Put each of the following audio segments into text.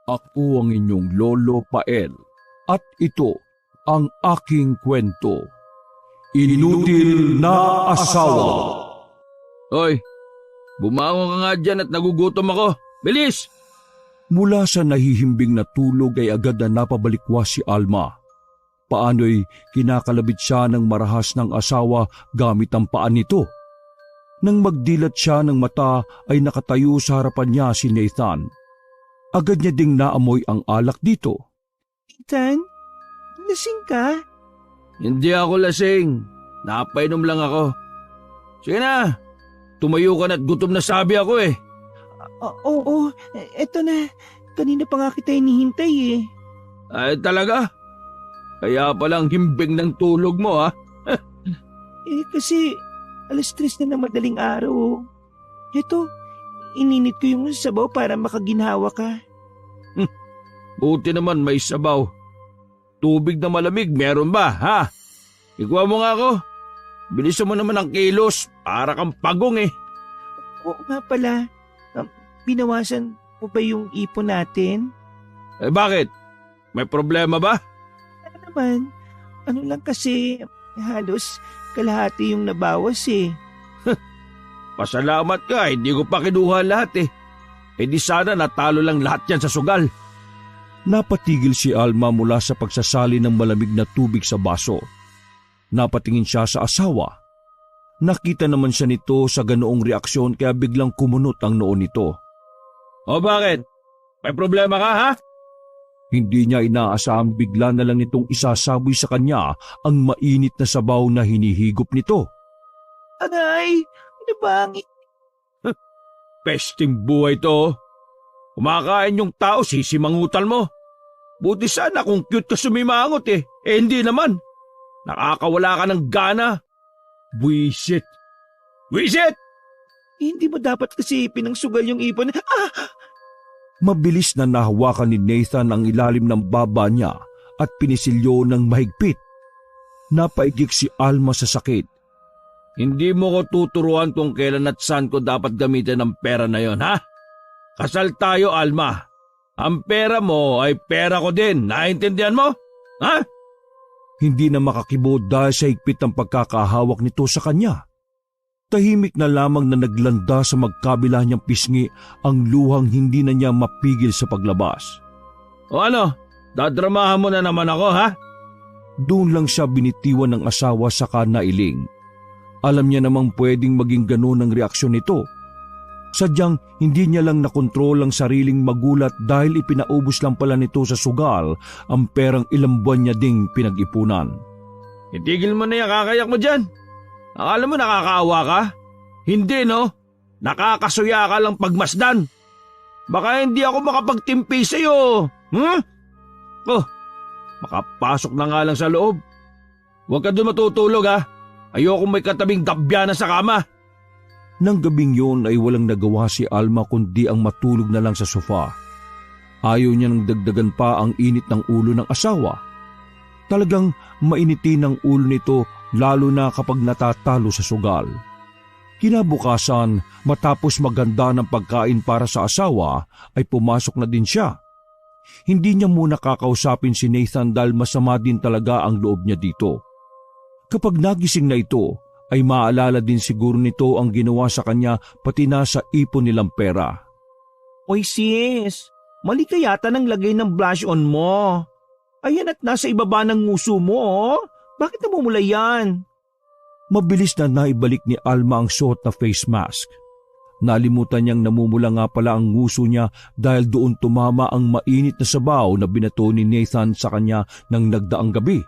Ako ang inyong Lolo Pael at ito ang aking kwento. Inutil na asawa. Hoy, bumangon ka nga dyan at nagugutom ako. Bilis! Mula sa nahihimbing na tulog ay agad na napabalikwas si Alma. Paano'y kinakalabit siya ng marahas ng asawa gamit ang paan nito. Nang magdilat siya ng mata ay nakatayo sa harapan niya si Nathan. Agad niya ding naamoy ang alak dito. Nathan, lasing ka? Hindi ako lasing. Napainom lang ako. Sige na, tumayo ka na at gutom na sabi ako eh. Oo, eto na. Kanina pa nga kita hinihintay eh. Ay talaga? Kaya palang himbing ng tulog mo ha? Kasi 3:00 na ng madaling araw. Eto, ininit ko yung sabaw para makaginhawa ka. Buti naman may sabaw. Tubig na malamig meron ba ha? Ikuha mo nga ako. Bilisan mo naman ang kilos para kang pagong eh. Oo nga pala. Binawasan mo ba yung ipon natin? Eh bakit? May problema ba? Ano naman, ano lang kasi halos kalahati yung nabawas eh. Pasalamat ka, hindi ko pa kinuha lahat eh. Eh di sana natalo lang lahat yan sa sugal. Napatigil si Alma mula sa pagsasali ng malamig na tubig sa baso. Napatingin siya sa asawa. Nakita naman siya nito sa ganoong reaksyon kaya biglang kumunot ang noo nito. O bakit? May problema ka ha? Hindi niya inaasahang bigla na lang nitong isasaboy sa kanya ang mainit na sabaw na hinihigop nito. Aray, ano ba ang Pesting buhay to. Kumakain yung tao, sisimangutal mo. Buti sana kung cute ka sumimangot eh. Eh hindi naman. Nakakawala ka ng gana. Buisit. Buisit! Hindi mo dapat kasi pinangsugal yung ipon. Mabilis na nahawakan ni Nathan ang ilalim ng baba niya at pinisilyo ng mahigpit. Napaigik si Alma sa sakit. Hindi mo ko tuturuan kung kailan at saan ko dapat gamitin ang pera na yon, ha? Kasal tayo, Alma. Ang pera mo ay pera ko din. Naintindihan mo? Ha? Hindi na makakibo dahil sa higpit ng pagkakahawak nito sa kanya. Tahimik na lamang na naglanda sa magkabila niyang pisngi ang luhang hindi na niya mapigil sa paglabas. O ano? Dadramahan mo na naman ako, ha? Doon lang siya binitiwan ng asawa sa kanailing. Alam niya namang pwedeng maging ganun ang reaksyon nito. Sadyang hindi niya lang nakontrol ang sariling magulat dahil ipinaubos lang pala nito sa sugal ang perang ilang buwan niya ding pinag-ipunan. Itigil mo na yung kakayak mo dyan. Akala mo nakakaawa ka? Hindi no? Nakakasuya ka lang pagmasdan. Baka hindi ako makapagtimpi sa'yo. Oh, makapasok na nga lang sa loob. Huwag ka doon matutulog ha. Ayoko may katabing gabyana sa kama. Nang gabing yun ay walang nagawa si Alma kundi ang matulog na lang sa sofa. Ayaw niya nang dagdagan pa ang init ng ulo ng asawa. Talagang mainitin ang ulo nito lalo na kapag natatalo sa sugal. Kinabukasan, matapos maganda ng pagkain para sa asawa, ay pumasok na din siya. Hindi niya muna kakausapin si Nathan dahil masama din talaga ang loob niya dito. Kapag nagising na ito, ay maalala din siguro nito ang ginawa sa kanya pati na sa ipon nilang pera. Oy sis, mali ka yata ng lagay ng blush on mo. Ayan at nasa ibaba ng nguso mo oh. Bakit namumula yan? Mabilis na naibalik ni Alma ang suot na face mask. Nalimutan niyang namumula nga pala ang nguso niya dahil doon tumama ang mainit na sabaw na binato ni Nathan sa kanya ng nagdaang gabi.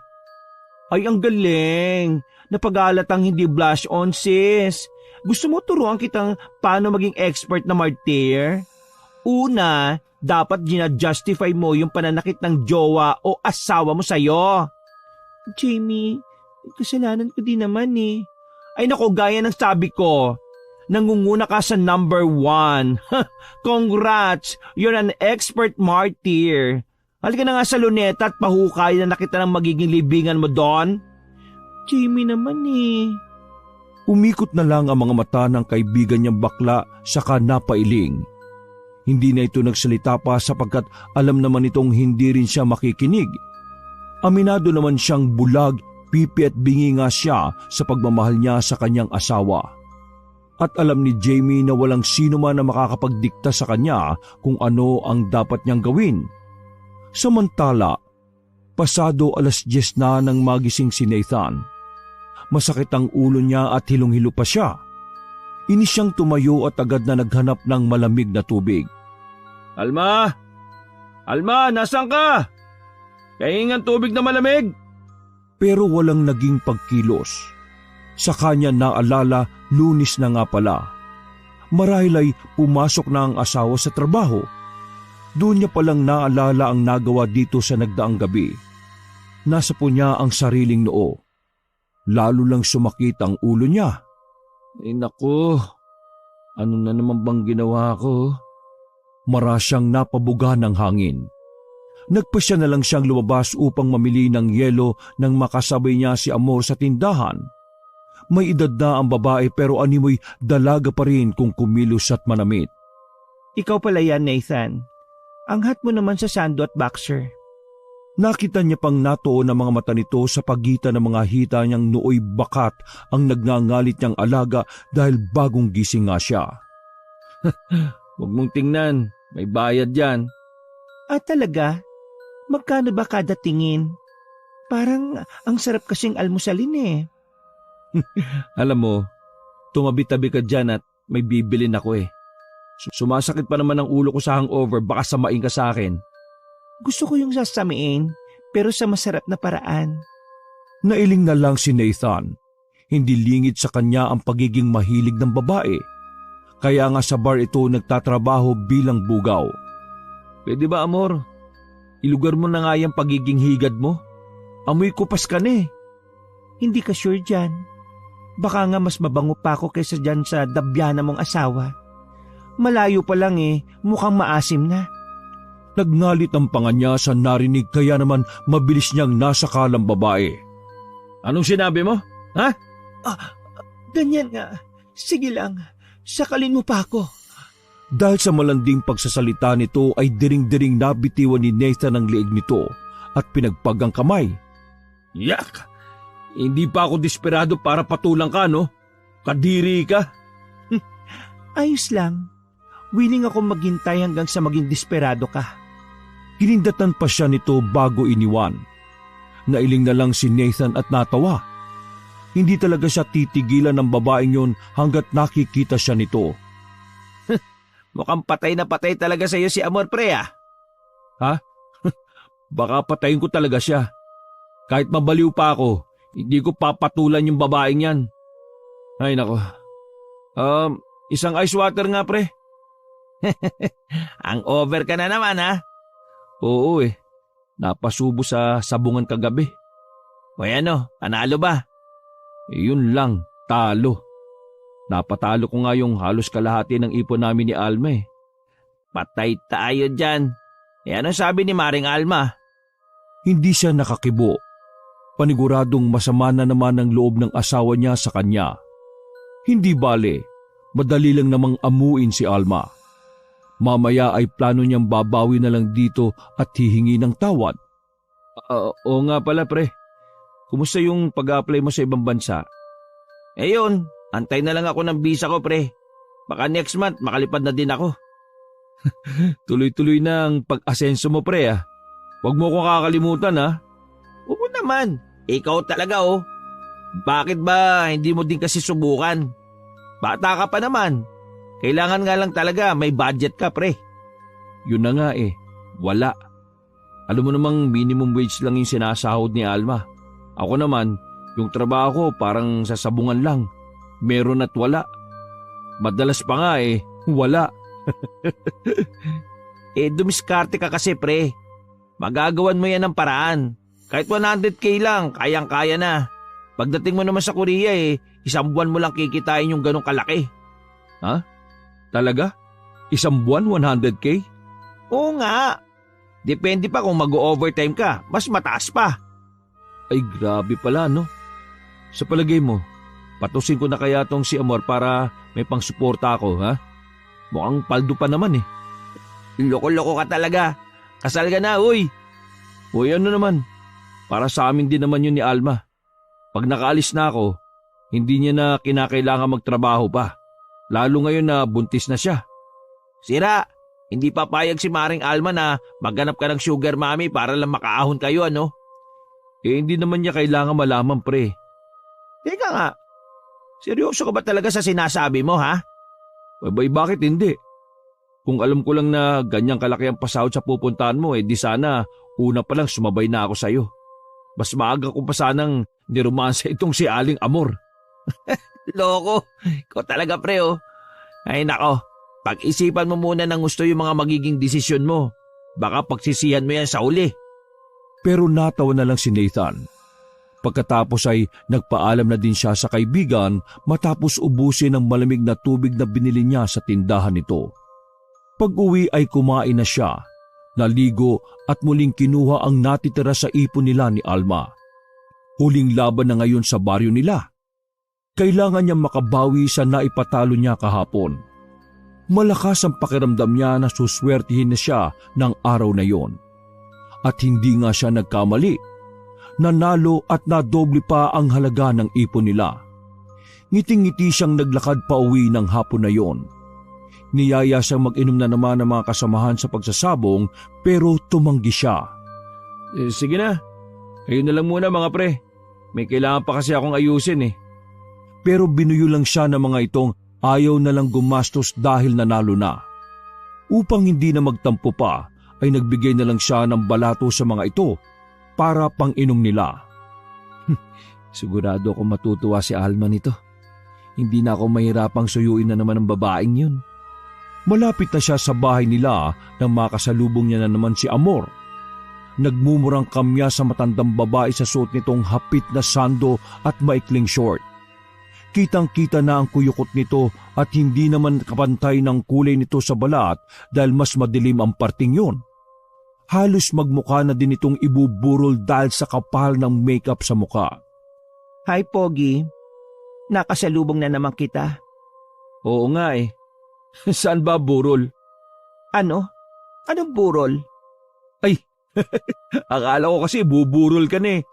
Ay ang galing! Napag-alatang hindi blush on sis. Gusto mo turuan kitang paano maging expert na martyr? Una, dapat gina-justify mo yung pananakit ng jowa o asawa mo sa'yo. Jamie, kasalanan ko din naman eh. Ay nako, gaya ng sabi ko, nangunguna ka sa number 1. Congrats, you're an expert martyr. Halika na nga sa luneta at pahukay na nakita ng magiging libingan mo doon. Jamie naman eh. Umikot na lang ang mga mata ng kaibigan niyang bakla saka napailing. Hindi na ito nagsalita pa sapagkat alam naman itong hindi rin siya makikinig. Aminado naman siyang bulag, pipi at bingi nga siya sa pagmamahal niya sa kanyang asawa. At alam ni Jamie na walang sino man na makakapagdikta sa kanya kung ano ang dapat niyang gawin. Samantala, pasado 10:00 na nang magising si Nathan. Masakit ang ulo niya at hilong-hilo pa siya. Inis siyang tumayo at agad na naghanap ng malamig na tubig. Alma! Alma, nasaan ka? Kahingan tubig na malamig. Pero walang naging pagkilos. Sa kanya naalala, Lunes na nga pala. Marahil ay pumasok na ang asawa sa trabaho. Doon niya palang naalala ang nagawa dito sa nagdaang gabi. Nasa po niya ang sariling noo. Lalo lang sumakit ang ulo niya. Ay naku, ano na naman bang ginawa ko? Marasyang napabuga ng hangin. Nagpasya na lang siyang lumabas upang mamili ng yelo nang makasabay niya si Amor sa tindahan. May edad na ang babae pero animoy dalaga pa rin kung kumilos at manamit. Ikaw pala yan, Nathan. Anghat mo naman sa sando at boxer. Nakita niya pang natuon ang mga mata nito sa pagitan ng mga hita niyang nooy bakat ang nagngangalit niyang alaga dahil bagong gising nga siya. Huwag mong tingnan, may bayad yan. Talaga? Magkano ba kada tingin? Parang ang sarap kasing almusalin eh. Alam mo, tumabi-tabi ka dyan at may bibilin ako eh. Sumasakit pa naman ang ulo ko sa hangover, baka samain ka sa akin. Gusto ko yung sasamiin, pero sa masarap na paraan. Nailing na lang si Nathan. Hindi lingid sa kanya ang pagiging mahilig ng babae. Kaya nga sa bar ito nagtatrabaho bilang bugaw. Pwede ba, Amor? Ilugar mo na nga yung pagiging higad mo. Amoy kupas ka na eh. Hindi ka sure dyan. Baka nga mas mabango pa ako kaysa dyan sa dabyana mong asawa. Malayo pa lang eh, mukhang maasim na. Nagngalit ang panga niya sa narinig kaya naman mabilis niyang nasakal ang babae. Anong sinabi mo? Ha? Ganyan nga. Sige lang, sakalin mo pa ako. Dahil sa malanding pagsasalita nito ay diring-diring nabitiwan ni Nathan ang leeg nito at pinagpag ang kamay. Yak! Hindi pa ako desperado para patulang ka, no? Kadiri ka. Ayos lang. Willing ako maghintay hanggang sa maging desperado ka. Hinindatan pa siya nito bago iniwan. Nailing na lang si Nathan at natawa. Hindi talaga siya titigilan ng babaeng yun hanggat nakikita siya nito. Mukhang patay na patay talaga sa iyo si Amor, pre ah. Ha? Baka patayin ko talaga siya. Kahit mabaliw pa ako, hindi ko papatulan yung babaeng yan. Ay nako. Isang ice water nga, pre. Ang over ka na naman, ha? Oo eh. Napasubo sa sabungan kagabi. O ano, panalo ba? Yun lang, talo. Napatalo ko nga yung halos kalahati ng ipon namin ni Alma eh. Patay tayo dyan. Ano sabi ni Maring Alma? Hindi siya nakakibo. Paniguradong masama na naman ang loob ng asawa niya sa kanya. Hindi bale, madali lang namang amuin si Alma. Mamaya ay plano niyang babawi na lang dito at hihingi ng tawad. Oo nga pala, pre. Kumusta yung pag-apply mo sa ibang bansa? Yun, antay na lang ako ng visa ko, pre. Baka next month makalipad na din ako. Tuloy-tuloy na ang pag-asenso mo, pre ah. Huwag mo ko kakalimutan ah. Oo naman, ikaw talaga oh. Bakit ba hindi mo din kasi subukan? Bata ka pa naman. Kailangan nga lang talaga may budget ka, pre. Yun na nga eh, wala. Alam mo namang minimum wage lang yung sinasahod ni Alma. Ako naman, yung trabaho ko parang sa sabungan lang. Meron at wala. Madalas pa nga eh, wala. Dumiskarte ka kasi, pre. Magagawan mo yan ng paraan. Kahit 100K lang, kayang-kaya na. Pagdating mo naman sa Korea isang buwan mo lang kikitain yung ganong kalaki. Ha? Talaga? Isang buwan 100K? Oo nga. Depende pa kung mag-overtime ka, mas mataas pa. Ay grabe pala no. Sa palagay mo, patusin ko na kaya tong si Amor para may pangsuporta ako ha? Mukhang paldo pa naman eh. Loko-loko ka talaga. Kasal ka na, uy. Uy, ano naman? Para sa amin din naman yun ni Alma. Pag nakaalis na ako, hindi niya na kinakailangan magtrabaho pa. Lalo ngayon na buntis na siya. Sira, hindi papayag si Maring Alma na maghanap ka ng sugar mommy para lang makaahon kayo, ano? Hindi naman niya kailangan malaman, pre. Teka nga, seryoso ka ba talaga sa sinasabi mo, ha? Abay, bakit hindi? Kung alam ko lang na ganyang kalaki ang pasahod sa pupuntahan mo, di sana una pa lang sumabay na ako sa'yo. Mas maaga ko pa sanang niromansa itong si Aling Amor. Loko, ikaw talaga, pre, oh. Ay nako, pag-isipan mo muna ng gusto yung mga magiging desisyon mo. Baka pagsisihan mo yan sa uli. Pero natawa na lang si Nathan. Pagkatapos ay nagpaalam na din siya sa kaibigan matapos ubusin ang malamig na tubig na binili niya sa tindahan nito. Pag-uwi ay kumain na siya, naligo at muling kinuha ang natitira sa ipon nila ni Alma. Huling laban na ngayon sa baryo nila. Kailangan niya makabawi sa naipatalo niya kahapon. Malakas ang pakiramdam niya na suswertihin na siya ng araw na yon. At hindi nga siya nagkamali. Nanalo at nadoble pa ang halaga ng ipon nila. Ngiting-ngiti siyang naglakad pa uwi ng hapon na yon. Niyaya siyang mag-inom na naman ng mga kasamahan sa pagsasabong pero tumanggi siya. Sige na, kayo na lang muna mga pre. May kailangan pa kasi akong ayusin eh. Pero binuyo lang siya ng mga itong ayaw na lang gumastos dahil nanalo na. Upang hindi na magtampo pa, ay nagbigay na lang siya ng balato sa mga ito para pang-inom nila. Sigurado ako matutuwa si Alma nito. Hindi na ako mahirapang suyuin na naman ng babaeng yun. Malapit na siya sa bahay nila nang makasalubong niya na naman si Amor. Nagmumurang kamya sa matandang babae sa suot nitong hapit na sando at maikling short. Kitang-kita na ang kuyukot nito at hindi naman kapantay ng kulay nito sa balat dahil mas madilim ang parting yun. Halos magmukha na din itong ibuburol dahil sa kapal ng makeup sa muka. Hi, Pogi. Nakasalubong na naman kita. Oo nga eh. Saan ba burol? Ano? Anong burol? Ay, akala ko kasi buburol ka na eh.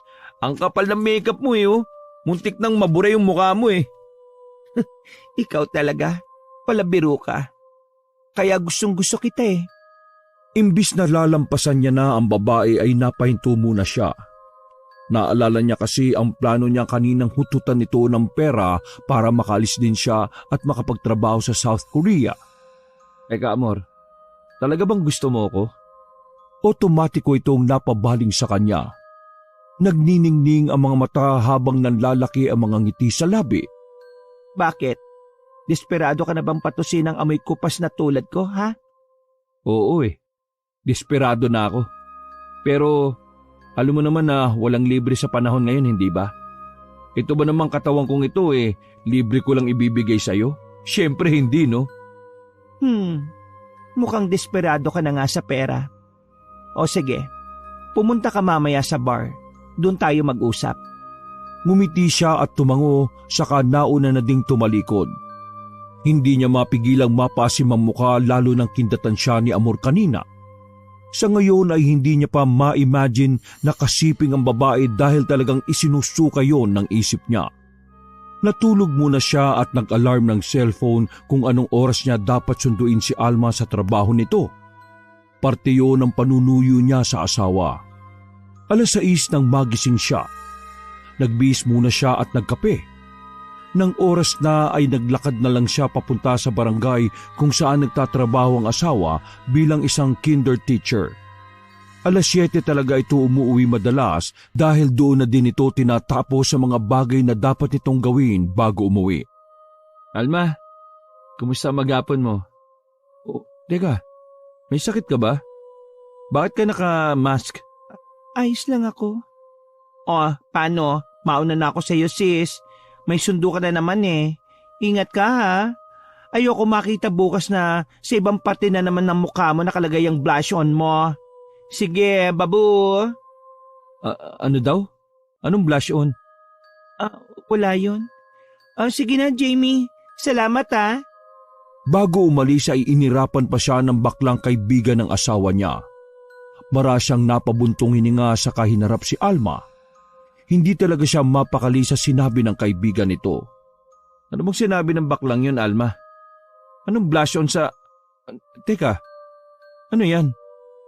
Ang kapal ng makeup mo eh, oh. Muntik nang mabura yung mukha mo eh. Ikaw talaga, palabiro ka. Kaya gustong-gusto kita eh. Imbis na lalampasan niya na ang babae ay napahinto muna siya. Naalala niya kasi ang plano niya kaninang hututan nito ng pera para makalis din siya at makapagtrabaho sa South Korea. Eka Amor, talaga bang gusto mo ko? Otomatiko itong napabaling sa kanya. Nagniningning ang mga mata habang nanlalaki ang mga ngiti sa labi. Bakit? Desperado ka na bang patusin ang amoy kupas na tulad ko, ha? Oo eh. Desperado na ako. Pero alam mo naman na walang libre sa panahon ngayon, hindi ba? Ito ba namang katawan kong ito eh, libre ko lang ibibigay sa'yo? Siyempre hindi, no? Mukhang desperado ka na nga sa pera. O sige, pumunta ka mamaya sa bar. Doon tayo mag-usap. Ngumiti siya at tumango, saka nauna na ding tumalikod. Hindi niya mapigilang mapasim ang mukha lalo nang kindatan siya ni Amor kanina. Sa ngayon ay hindi niya pa ma-imagine na kasiping ang babae dahil talagang isinusuka yon ng isip niya. Natulog muna siya at nag-alarm ng cellphone kung anong oras niya dapat sunduin si Alma sa trabaho nito. Parte yon ng panunuyo niya sa asawa. 6:00 nang magising siya. Nagbihis muna siya at nagkape. Nang oras na ay naglakad na lang siya papunta sa barangay kung saan nagtatrabaho ang asawa bilang isang kinder teacher. 7:00 talaga ito umuwi madalas dahil doon na din ito tinatapos sa mga bagay na dapat itong gawin bago umuwi. Alma, kumusta maghapon mo? Teka, may sakit ka ba? Bakit ka naka-mask? Ayos lang ako. Paano? Mauna na ako sa iyo, sis. May sundo ka na naman eh. Ingat ka ha. Ayoko makita bukas na sa ibang parte na naman ng mukha mo nakalagay ang blush on mo. Sige, babu. Ano daw? Anong blush on? Wala yun. Sige na, Jamie. Salamat ha. Bago umalis ay inirapan pa siya ng baklang kaibigan ng asawa niya. Mara siyang napabuntong hininga sa kahinarap si Alma. Hindi talaga siya mapakali sa sinabi ng kaibigan nito. Ano bang sinabi ng baklang yun, Alma? Anong blush on sa... Teka, ano yan?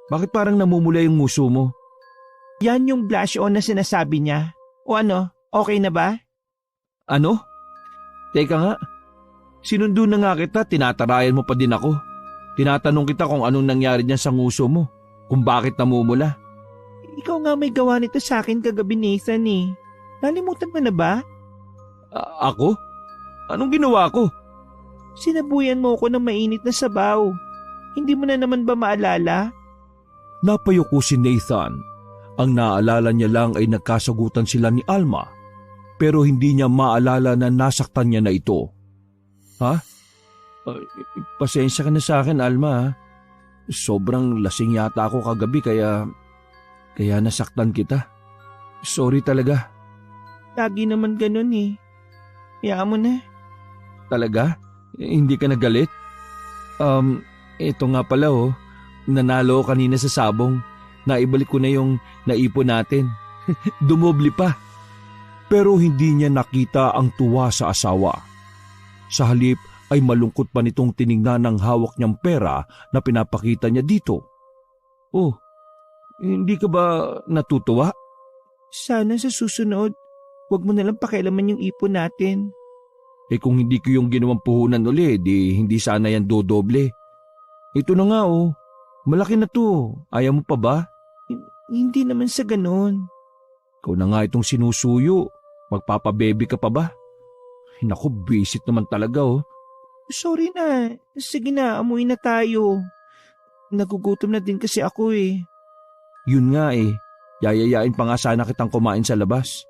Bakit parang namumula yung nguso mo? Yan yung blush on na sinasabi niya. O ano, okay na ba? Ano? Teka nga, sinundo na nga kita, tinatarayan mo pa din ako. Tinatanong kita kung anong nangyari niyan sa nguso mo, kung bakit namumula. Ikaw nga may gawa nito sa akin kagabi, Nathan eh. Nalimutan mo na ba? Ako? Anong ginawa ko? Sinabuyan mo ako ng mainit na sabaw. Hindi mo na naman ba maalala? Napayuko si Nathan. Ang naalala niya lang ay nagkasagutan sila ni Alma, pero hindi niya maalala na nasaktan niya na ito. Ha? Pasensya ka na sa akin, Alma. Ha? Sobrang lasing yata ako kagabi kaya nasaktan kita. Sorry talaga. Lagi naman ganun eh. Hayaan mo na. Talaga? Hindi ka nagalit? Ito nga pala nanalo kanina sa sabong. Naibalik ko na yung naipon natin. Dumobli pa. Pero hindi niya nakita ang tuwa sa asawa. Sa halip ay malungkot pa nitong tiningnan ng hawak niyang pera na pinapakita niya dito. Oh, hindi ka ba natutuwa? Sana sa susunod, huwag mo nalang pakialaman yung ipon natin. Kung hindi ko yung ginawang puhunan uli, di hindi sana yan dodoble. Ito na nga malaki na to. Ayaw mo pa ba? Hindi naman sa ganun. Ikaw na nga itong sinusuyo. Magpapabebe ka pa ba? Naku, bisit naman talaga Sorry na. Sige na, amuin na tayo. Nagugutom na din kasi ako eh. Yun nga yayayain pa nga sana kitang kumain sa labas.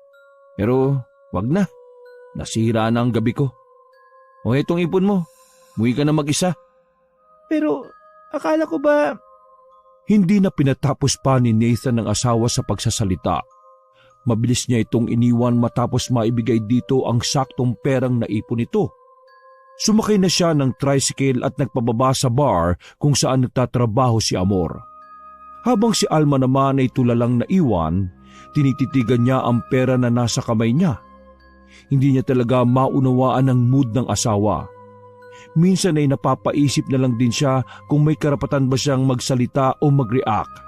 Pero wag na. Nasira na ang gabi ko. Itong ipon mo. Muwi ka na mag-isa. Pero akala ko ba... Hindi na pinatapos pa ni Nathan ang asawa sa pagsasalita. Mabilis niya itong iniwan matapos maibigay dito ang saktong perang naipon nito. Sumakay na siya ng tricycle at nagpababa sa bar kung saan nagtatrabaho si Amor. Habang si Alma naman ay tulalang naiwan, tinititigan niya ang pera na nasa kamay niya. Hindi niya talaga maunawaan ang mood ng asawa. Minsan ay napapaisip na lang din siya kung may karapatan ba siyang magsalita o mag-react.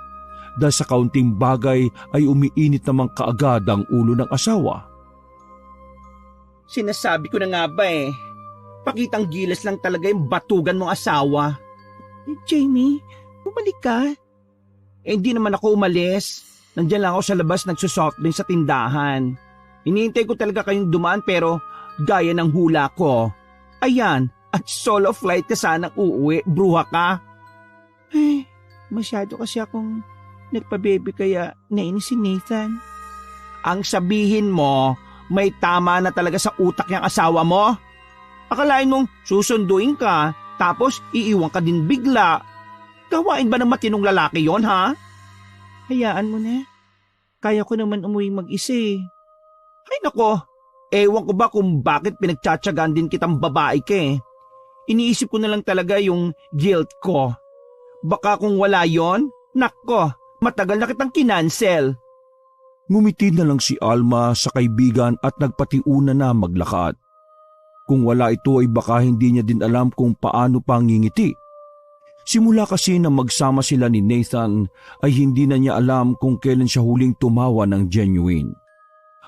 Dahil sa kaunting bagay ay umiinit naman kaagad ang ulo ng asawa. Sinasabi ko na nga ba pakitang gilas lang talaga yung batugan mong asawa. Jamie, bumalik ka. Hindi naman ako umalis. Nandiyan lang ako sa labas nagsusoft din sa tindahan. Hinihintay ko talaga kayong dumaan pero gaya ng hula ko. Ayan, at solo flight ka sanang uuwi, bruha ka. Masyado kasi akong nagpabebe kaya nainis si Nathan. Ang sabihin mo, may tama na talaga sa utak yung asawa mo? Akalain mong susunduin ka, tapos iiwan ka din bigla. Gawain ba ng matinong lalaki yon ha? Hayaan mo na. Kaya ko naman umuwi mag-isa Ay nako, ewan ko ba kung bakit pinagtsatsagaan din kitang babae ka Iniisip ko na lang talaga yung guilt ko. Baka kung wala yon, nako, matagal na kitang kinansel. Ngumiti na lang si Alma sa kaibigan at nagpatiuna na maglakad. Kung wala ito ay baka hindi niya din alam kung paano pangingiti. Simula kasi na magsama sila ni Nathan ay hindi na niya alam kung kailan siya huling tumawa ng genuine.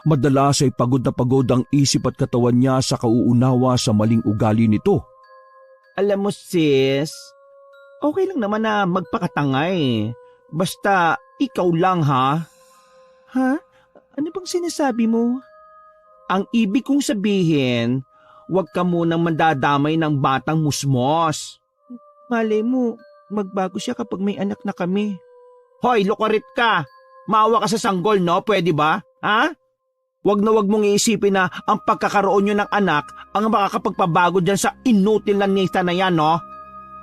Madalas ay pagod na pagod ang isip at katawan niya sa kauunawa sa maling ugali nito. Alam mo sis, okay lang naman na magpakatanga Basta ikaw lang ha? Ha? Ano bang sinasabi mo? Ang ibig kong sabihin, huwag ka munang mandadamay ng batang musmos. Malay mo, magbago siya kapag may anak na kami. Hoy, lukarit ka! Maawa ka sa sanggol, no? Pwede ba? Ha? Huwag na huwag mong iisipin na ang pagkakaroon nyo ng anak ang makakapagpabago dyan sa inutil na Nathan na yan, no?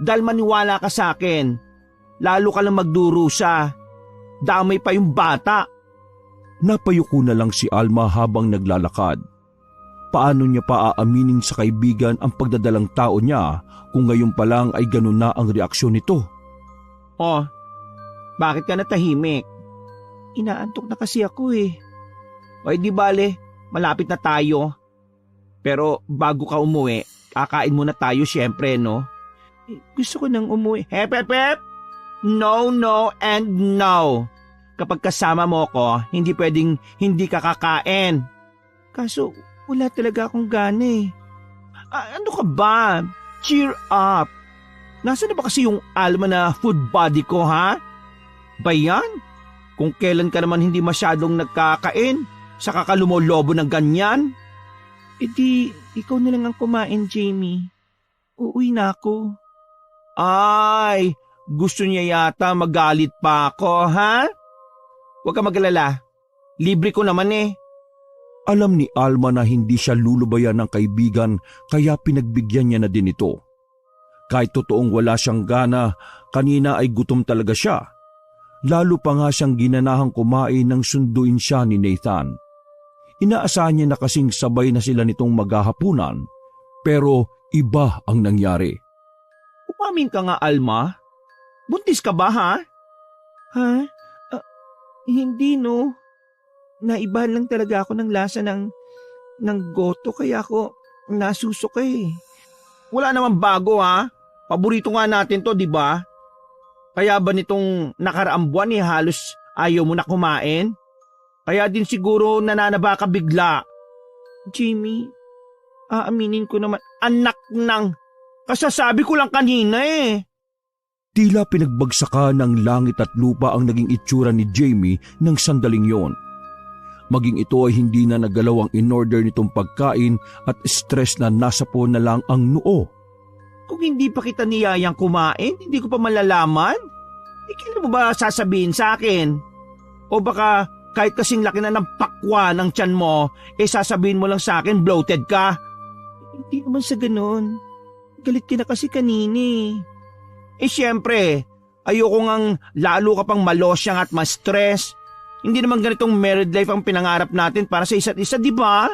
Dahil maniwala ka sa akin, lalo ka lang magdurusa. Damay pa yung bata. Napayuko na lang si Alma habang naglalakad. paano niya pa aaminin sa kaibigan ang pagdadalang tao niya kung ngayon pa lang ay ganun na ang reaksyon nito? Oh, bakit ka natahimik? Inaantok na kasi ako eh. O di bale, malapit na tayo. Pero bago ka umuwi, kakain muna tayo syempre, no? Gusto ko nang umuwi. Hep, hep, hep! No, no, and no. Kapag kasama mo ko, hindi pwedeng hindi ka kakain. Kaso, wala talaga akong gana eh. Ano ka ba? Cheer up. Nasaan na ba kasi yung Alma na food body ko, ha? Bayan? Kung kailan ka naman hindi masyadong nagkakain, saka ka lumolobo ng ganyan? E di, ikaw na lang ang kumain, Jamie. Uuwi na ako. Ay, gusto niya yata magalit pa ako, ha? Huwag ka magalala. Libre ko naman eh. Alam ni Alma na hindi siya lulubayan ng kaibigan kaya pinagbigyan niya na din ito. Kahit totoong wala siyang gana, kanina ay gutom talaga siya. Lalo pa nga siyang ginanahang kumain nang sunduin siya ni Nathan. Inaasahan niya na kasing sabay na sila nitong maghahapunan, pero iba ang nangyari. Umamin ka nga, Alma. Buntis ka ba, ha? Ha? Hindi, no. Naibahan lang talaga ako ng lasa ng goto kaya ako nasusuka eh. Wala namang bago, ha? Paborito nga natin to, di ba? Kaya ba nitong nakaraang buwan eh halos ayaw mo na kumain? Kaya din siguro nananaba ka bigla. Jamie, aaminin ko naman, anak ng... Kasasabi ko lang kanina eh. Tila pinagbagsakan ng langit at lupa ang naging itsura ni Jamie ng sandaling yon. Maging ito ay hindi na nagalaw ang in-order nitong pagkain at stress na nasa po na lang ang noo. Kung hindi pa kita niyayang kumain, hindi ko pa malalaman. Kailan mo ba sasabihin sa akin? O baka kahit kasing laki na ng pakwa ng tiyan mo, sasabihin mo lang sa akin bloated ka? Hindi naman sa ganun. Galit ka na kasi kanini. Siyempre, ayoko ngang lalo ka pang malosyang at ma-stress. Hindi naman ganitong married life ang pinangarap natin para sa isa't isa, di ba?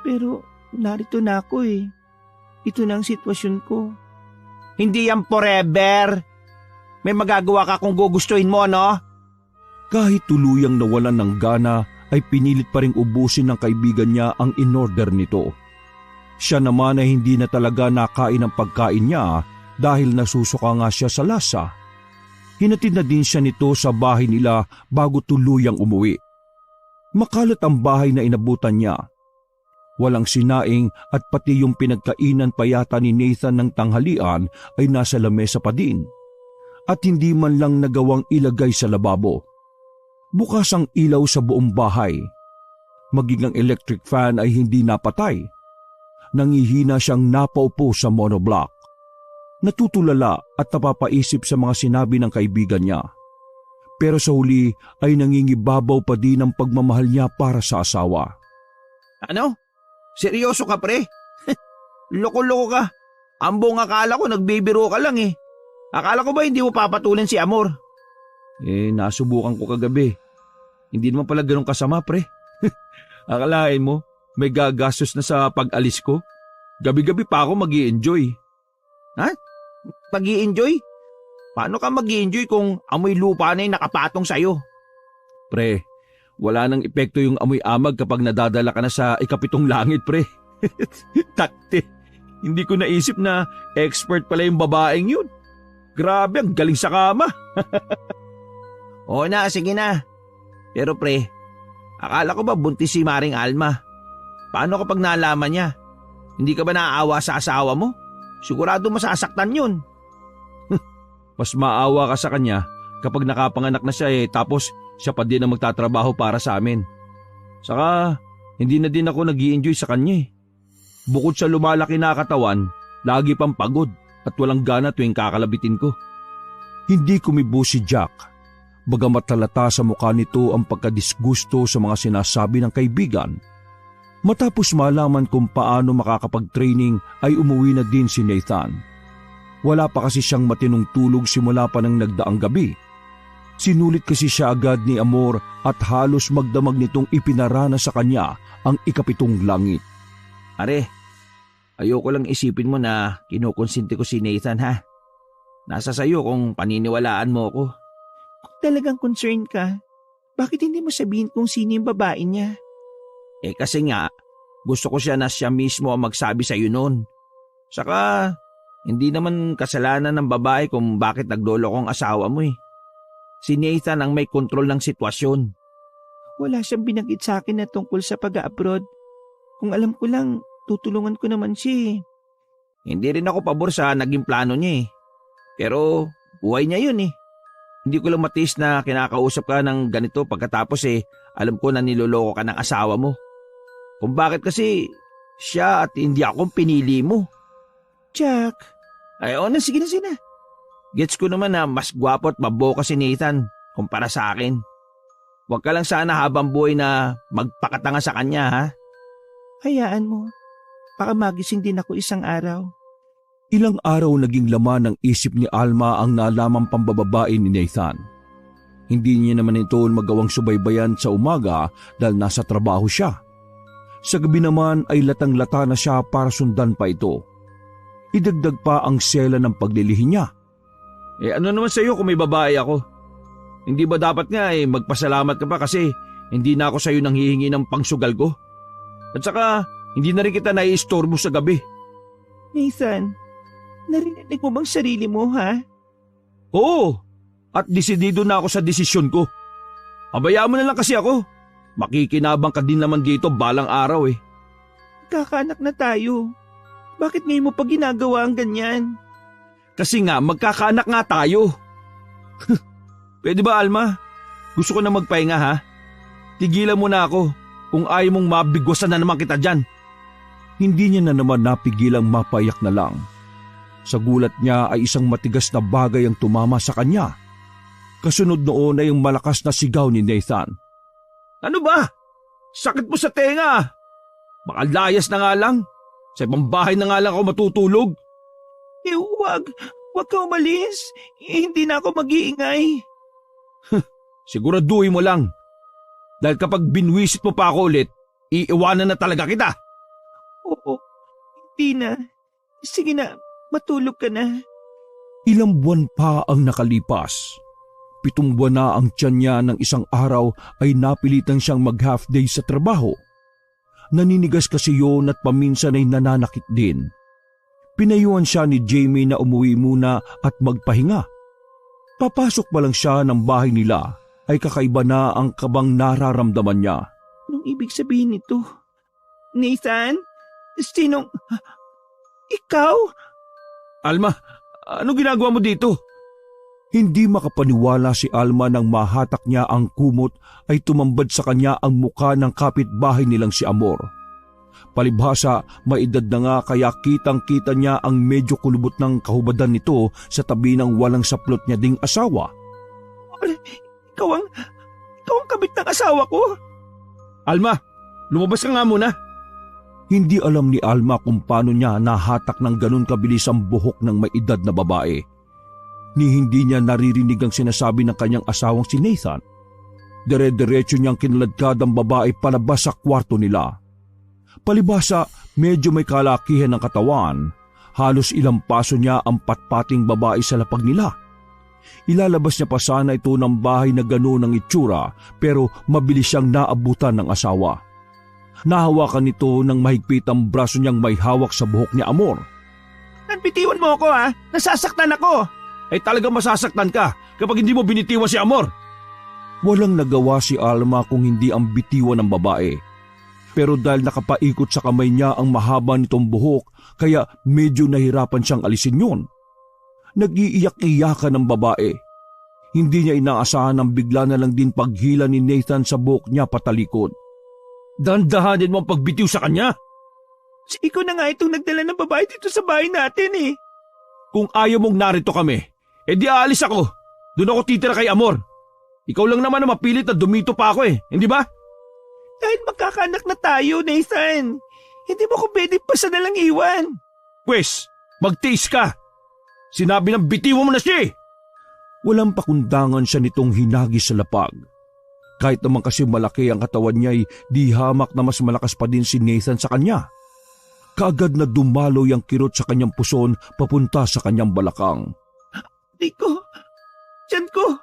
Pero narito na ako eh. Ito na ang sitwasyon ko. Hindi yan forever. May magagawa ka kung gugustuhin mo, no? Kahit tuluyang nawalan ng gana, ay pinilit pa ring ubusin ng kaibigan niya ang in-order nito. Siya naman ay hindi na talaga nakain ang pagkain niya dahil nasusuka nga siya sa lasa. Hinatid na din siya nito sa bahay nila bago tuluyang umuwi. Makalat ang bahay na inabutan niya. Walang sinaing at pati yung pinagkainan pa yata ni Nathan ng tanghalian ay nasa lamesa pa din. At hindi man lang nagawang ilagay sa lababo. Bukas ang ilaw sa buong bahay. Maging ang electric fan ay hindi napatay. Nangihina siyang napaupo sa monoblock. Natutulala at napapaisip sa mga sinabi ng kaibigan niya. Pero sa huli ay nangingibabaw pa din ang pagmamahal niya para sa asawa. Ano? Seryoso ka, pre? Loko-loko ka. Ang buong akala ko nagbibiro ka lang eh. Akala ko ba hindi mo papatulan si Amor? Nasubukan ko kagabi. Hindi naman pala ganun kasama, pre. Akalain mo, may gagastos na sa pag-alis ko? Gabi-gabi pa ako mag-i-enjoy. Ha? Mag-i-enjoy? Paano ka mag-i-enjoy kung amoy lupa na yung nakapatong sa'yo? Pre, wala nang epekto yung amoy amag kapag nadadala ka na sa ikapitong langit, pre. Takte, hindi ko naisip na expert pala yung babaeng yun. Grabe, ang galing sa kama. Oo na, sige na. Pero pre, akala ko ba buntis si Maring Alma? Paano kapag nalaman niya? Hindi ka ba naaawa sa asawa mo? Sigurado masasaktan yun. Mas maawa ka sa kanya kapag nakapanganak na siya tapos siya pa din ang magtatrabaho para sa amin. Saka hindi na din ako nag-i-enjoy sa kanya. Bukod sa lumalaki na katawan, lagi pang pagod at walang gana tuwing kakalabitin ko. Hindi kumibo si Jack. Bagamat halata sa mukha nito ang pagkadisgusto sa mga sinasabi ng kaibigan. Matapos malaman kung paano makakapag-training ay umuwi na din si Nathan. Wala pa kasi siyang matinong tulog simula pa ng nagdaang gabi. Sinulit kasi siya agad ni Amor at halos magdamag nitong ipinarana sa kanya ang ikapitong langit. Are, ayoko lang isipin mo na kinukonsinti ko si Nathan ha. Nasa sayo kung paniniwalaan mo ko. Kung talagang concerned ka, bakit hindi mo sabihin kung sino yung babae niya? Kasi nga, gusto ko siya na siya mismo ang magsabi sa'yo noon. Saka, hindi naman kasalanan ng babae kung bakit naglolo kong asawa mo eh. Si Nathan ang may kontrol ng sitwasyon. Wala siyang binanggit sa akin na tungkol sa pag-abroad. Kung alam ko lang, tutulungan ko naman siya eh. Hindi rin ako pabor sa naging plano niya eh. Pero buhay niya yun eh. Hindi ko lang matiis na kinakausap ka ng ganito pagkatapos alam ko na niloloko ka ng asawa mo. Kung bakit kasi siya at hindi ako pinili mo. Jack. Sige na. Gets ko naman na mas gwapo at maboka si Nathan kumpara sa akin. Huwag ka lang sana habang buhay na magpakatanga sa kanya ha. Hayaan mo. Baka magising din ako isang araw. Ilang araw naging laman ng isip ni Alma ang nalamang pambababae ni Nathan. Hindi niya naman ito magawang subaybayan sa umaga dahil nasa trabaho siya. Sa gabi naman ay latang-lata na siya para sundan pa ito. Idagdag pa ang sela ng paglilihi niya. Ano naman sa'yo kung may babae ako? Hindi ba dapat nga magpasalamat ka pa kasi hindi na ako sa'yo nang hihingi ng pangsugal ko? At saka hindi na rin kita naiistorbo sa gabi. Nathan, narinig mo bang sarili mo ha? Oo, at desidido na ako sa desisyon ko. Abayaan mo na lang kasi ako. Makikinabang ka din naman dito balang araw eh. Kakaanak na tayo. Bakit ngayon mo pa ginagawa ang ganyan? Kasi nga magkakaanak nga tayo. Pwede ba Alma? Gusto ko na magpahinga ha. Tigilan mo na ako kung ayaw mong mabigwasan na naman kita dyan. Hindi niya na naman napigilang mapayak na lang. Sa gulat niya ay isang matigas na bagay ang tumama sa kanya. Kasunod noon ay ang malakas na sigaw ni Nathan. Ano ba? Sakit mo sa tenga. Baka layas na nga lang. Sa ibang bahay na nga lang ako matutulog. Huwag ka umalis. Hindi na ako mag-iingay. Siguraduhin mo lang. Dahil kapag binwisit mo pa ako ulit, iiwanan na talaga kita. Oo, hindi na. Sige na, matulog ka na. Ilang buwan pa ang nakalipas. 7 buwan na ang tiyan niya ng isang araw ay napilitan siyang mag-half day sa trabaho. Naninigas kasi yun at paminsan ay nananakit din. Pinayuhan siya ni Jamie na umuwi muna at magpahinga. Papasok pa lang siya ng bahay nila ay kakaiba na ang kabang nararamdaman niya. Anong ibig sabihin nito? Nathan? Sinong... Ikaw? Alma, ano ginagawa mo dito? Hindi makapaniwala si Alma nang mahatak niya ang kumot ay tumambad sa kanya ang muka ng kapitbahay nilang si Amor. Palibhasa, maedad na nga kaya kitang-kita niya ang medyo kulubot ng kahubadan nito sa tabi ng walang saplot niya ding asawa. Ikaw ang kabit ng asawa ko? Alma, lumabas ka nga muna. Hindi alam ni Alma kung paano niya nahatak ng ganun kabilis ang buhok ng may edad na babae. Ni hindi niya naririnig ang sinasabi ng kanyang asawang si Nathan. Dire-diretso niyang kinaladkad ang babae palabas sa kwarto nila. Palibhasa, medyo may kalakihan ng katawan. Halos ilang paso niya ang patpating babae sa lapag nila. Ilalabas niya pa sana ito ng bahay na gano'n ang itsura pero mabilis siyang naabutan ng asawa. Nahawakan nito ng mahigpit ang braso niyang may hawak sa buhok ni Amor. Bitiwan mo ako ha? Nasasaktan ako! Ay talagang masasaktan ka kapag hindi mo binitiwan si Amor. Walang nagawa si Alma kung hindi ang bitiwan ng babae. Pero dahil nakapaikot sa kamay niya ang mahaba nitong buhok kaya medyo nahirapan siyang alisin yun. Nag-iiyak-iyakan ng babae. Hindi niya inaasahan ang bigla na lang din paghila ni Nathan sa buhok niya patalikod. Dandahanin mo ang pagbitiw sa kanya. Ikaw na nga itong nagdala ng babae dito sa bahay natin eh. Kung ayaw mong narito kami, di aalis ako. Doon ako titira kay Amor. Ikaw lang naman na mapilit na dumito pa ako hindi ba? Dahil magkakaanak na tayo, Nathan. Hindi mo ko pwede pa sa nalang iwan. Pwes, magtiis ka. Sinabi ng bitiwan mo na siya Walang pakundangan siya nitong hinagi sa lapag. Kahit naman kasi malaki ang katawan niya di hamak na mas malakas pa din si Nathan sa kanya. kaagad na dumaloy ang kirot sa kanyang puson papunta sa kanyang balakang. Rico, tiyan ko.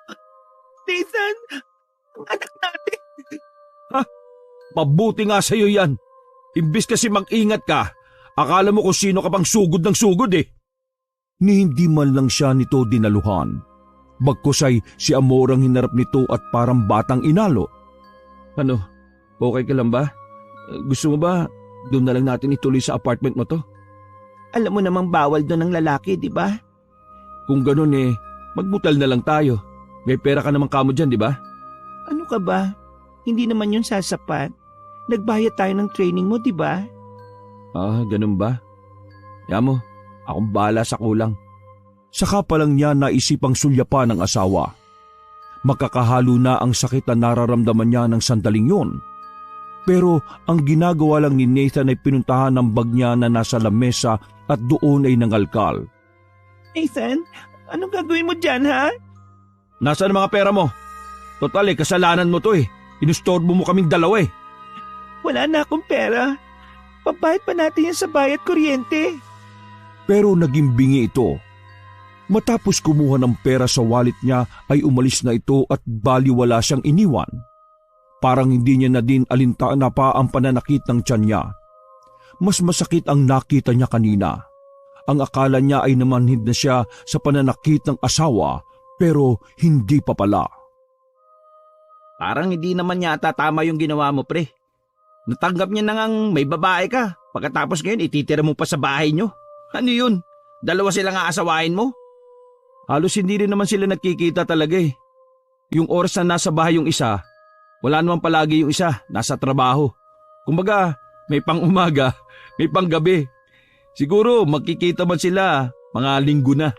Nathan, ang anak natin. Mabuti nga sa'yo yan. Imbis kasi mag-ingat ka, akala mo kung sino ka pang sugod ng sugod eh. Ni hindi man lang siya nito dinaluhan. Bagkus ay si Amor ang hinarap nito at parang batang inalo. Ano, okay ka lang ba? Gusto mo ba doon na lang natin ituloy sa apartment mo to? Alam mo namang bawal doon ng lalaki, di ba? Kung ganun eh, magbutal na lang tayo. May pera ka naman kamo dyan, di ba? Ano ka ba? Hindi naman yun sasapat. Nagbayad tayo ng training mo, di ba? Ah, ganun ba? Yamo, akong bahala sa kulang. Saka pa lang niya naisipang sulyapan ng asawa. Makakahalo na ang sakit na nararamdaman niya ng sandaling yun. Pero ang ginagawa lang ni Nathan ay pinuntahan ng bag niya na nasa lamesa at doon ay nangalkal. Nathan, anong gagawin mo dyan, ha? Nasaan ang mga pera mo? Total eh, kasalanan mo to eh. Inustorbo mo kaming dalawa eh. Wala na akong pera. Pabayad pa natin yan sa bayad kuryente. Pero naging bingi ito. Matapos kumuha ng pera sa wallet niya ay umalis na ito at baliwala siyang iniwan. Parang hindi niya na din alintaan na pa ang pananakit ng tiyan niya. Mas masakit ang nakita niya kanina. Ang akala niya ay namanhid na siya sa pananakit ng asawa pero hindi pa pala. Parang hindi naman yata tama yung ginawa mo, pre. Natanggap niya na ngang may babae ka. Pagkatapos ngayon, ititira mo pa sa bahay niyo. Ano yun? Dalawa silang aasawain mo? Halos hindi rin naman sila nagkikita talaga eh. Yung oras na nasa bahay yung isa, wala naman palagi yung isa, nasa trabaho. Kumbaga, may pang umaga, may pang gabi. Siguro magkikita man sila, mga linggo na.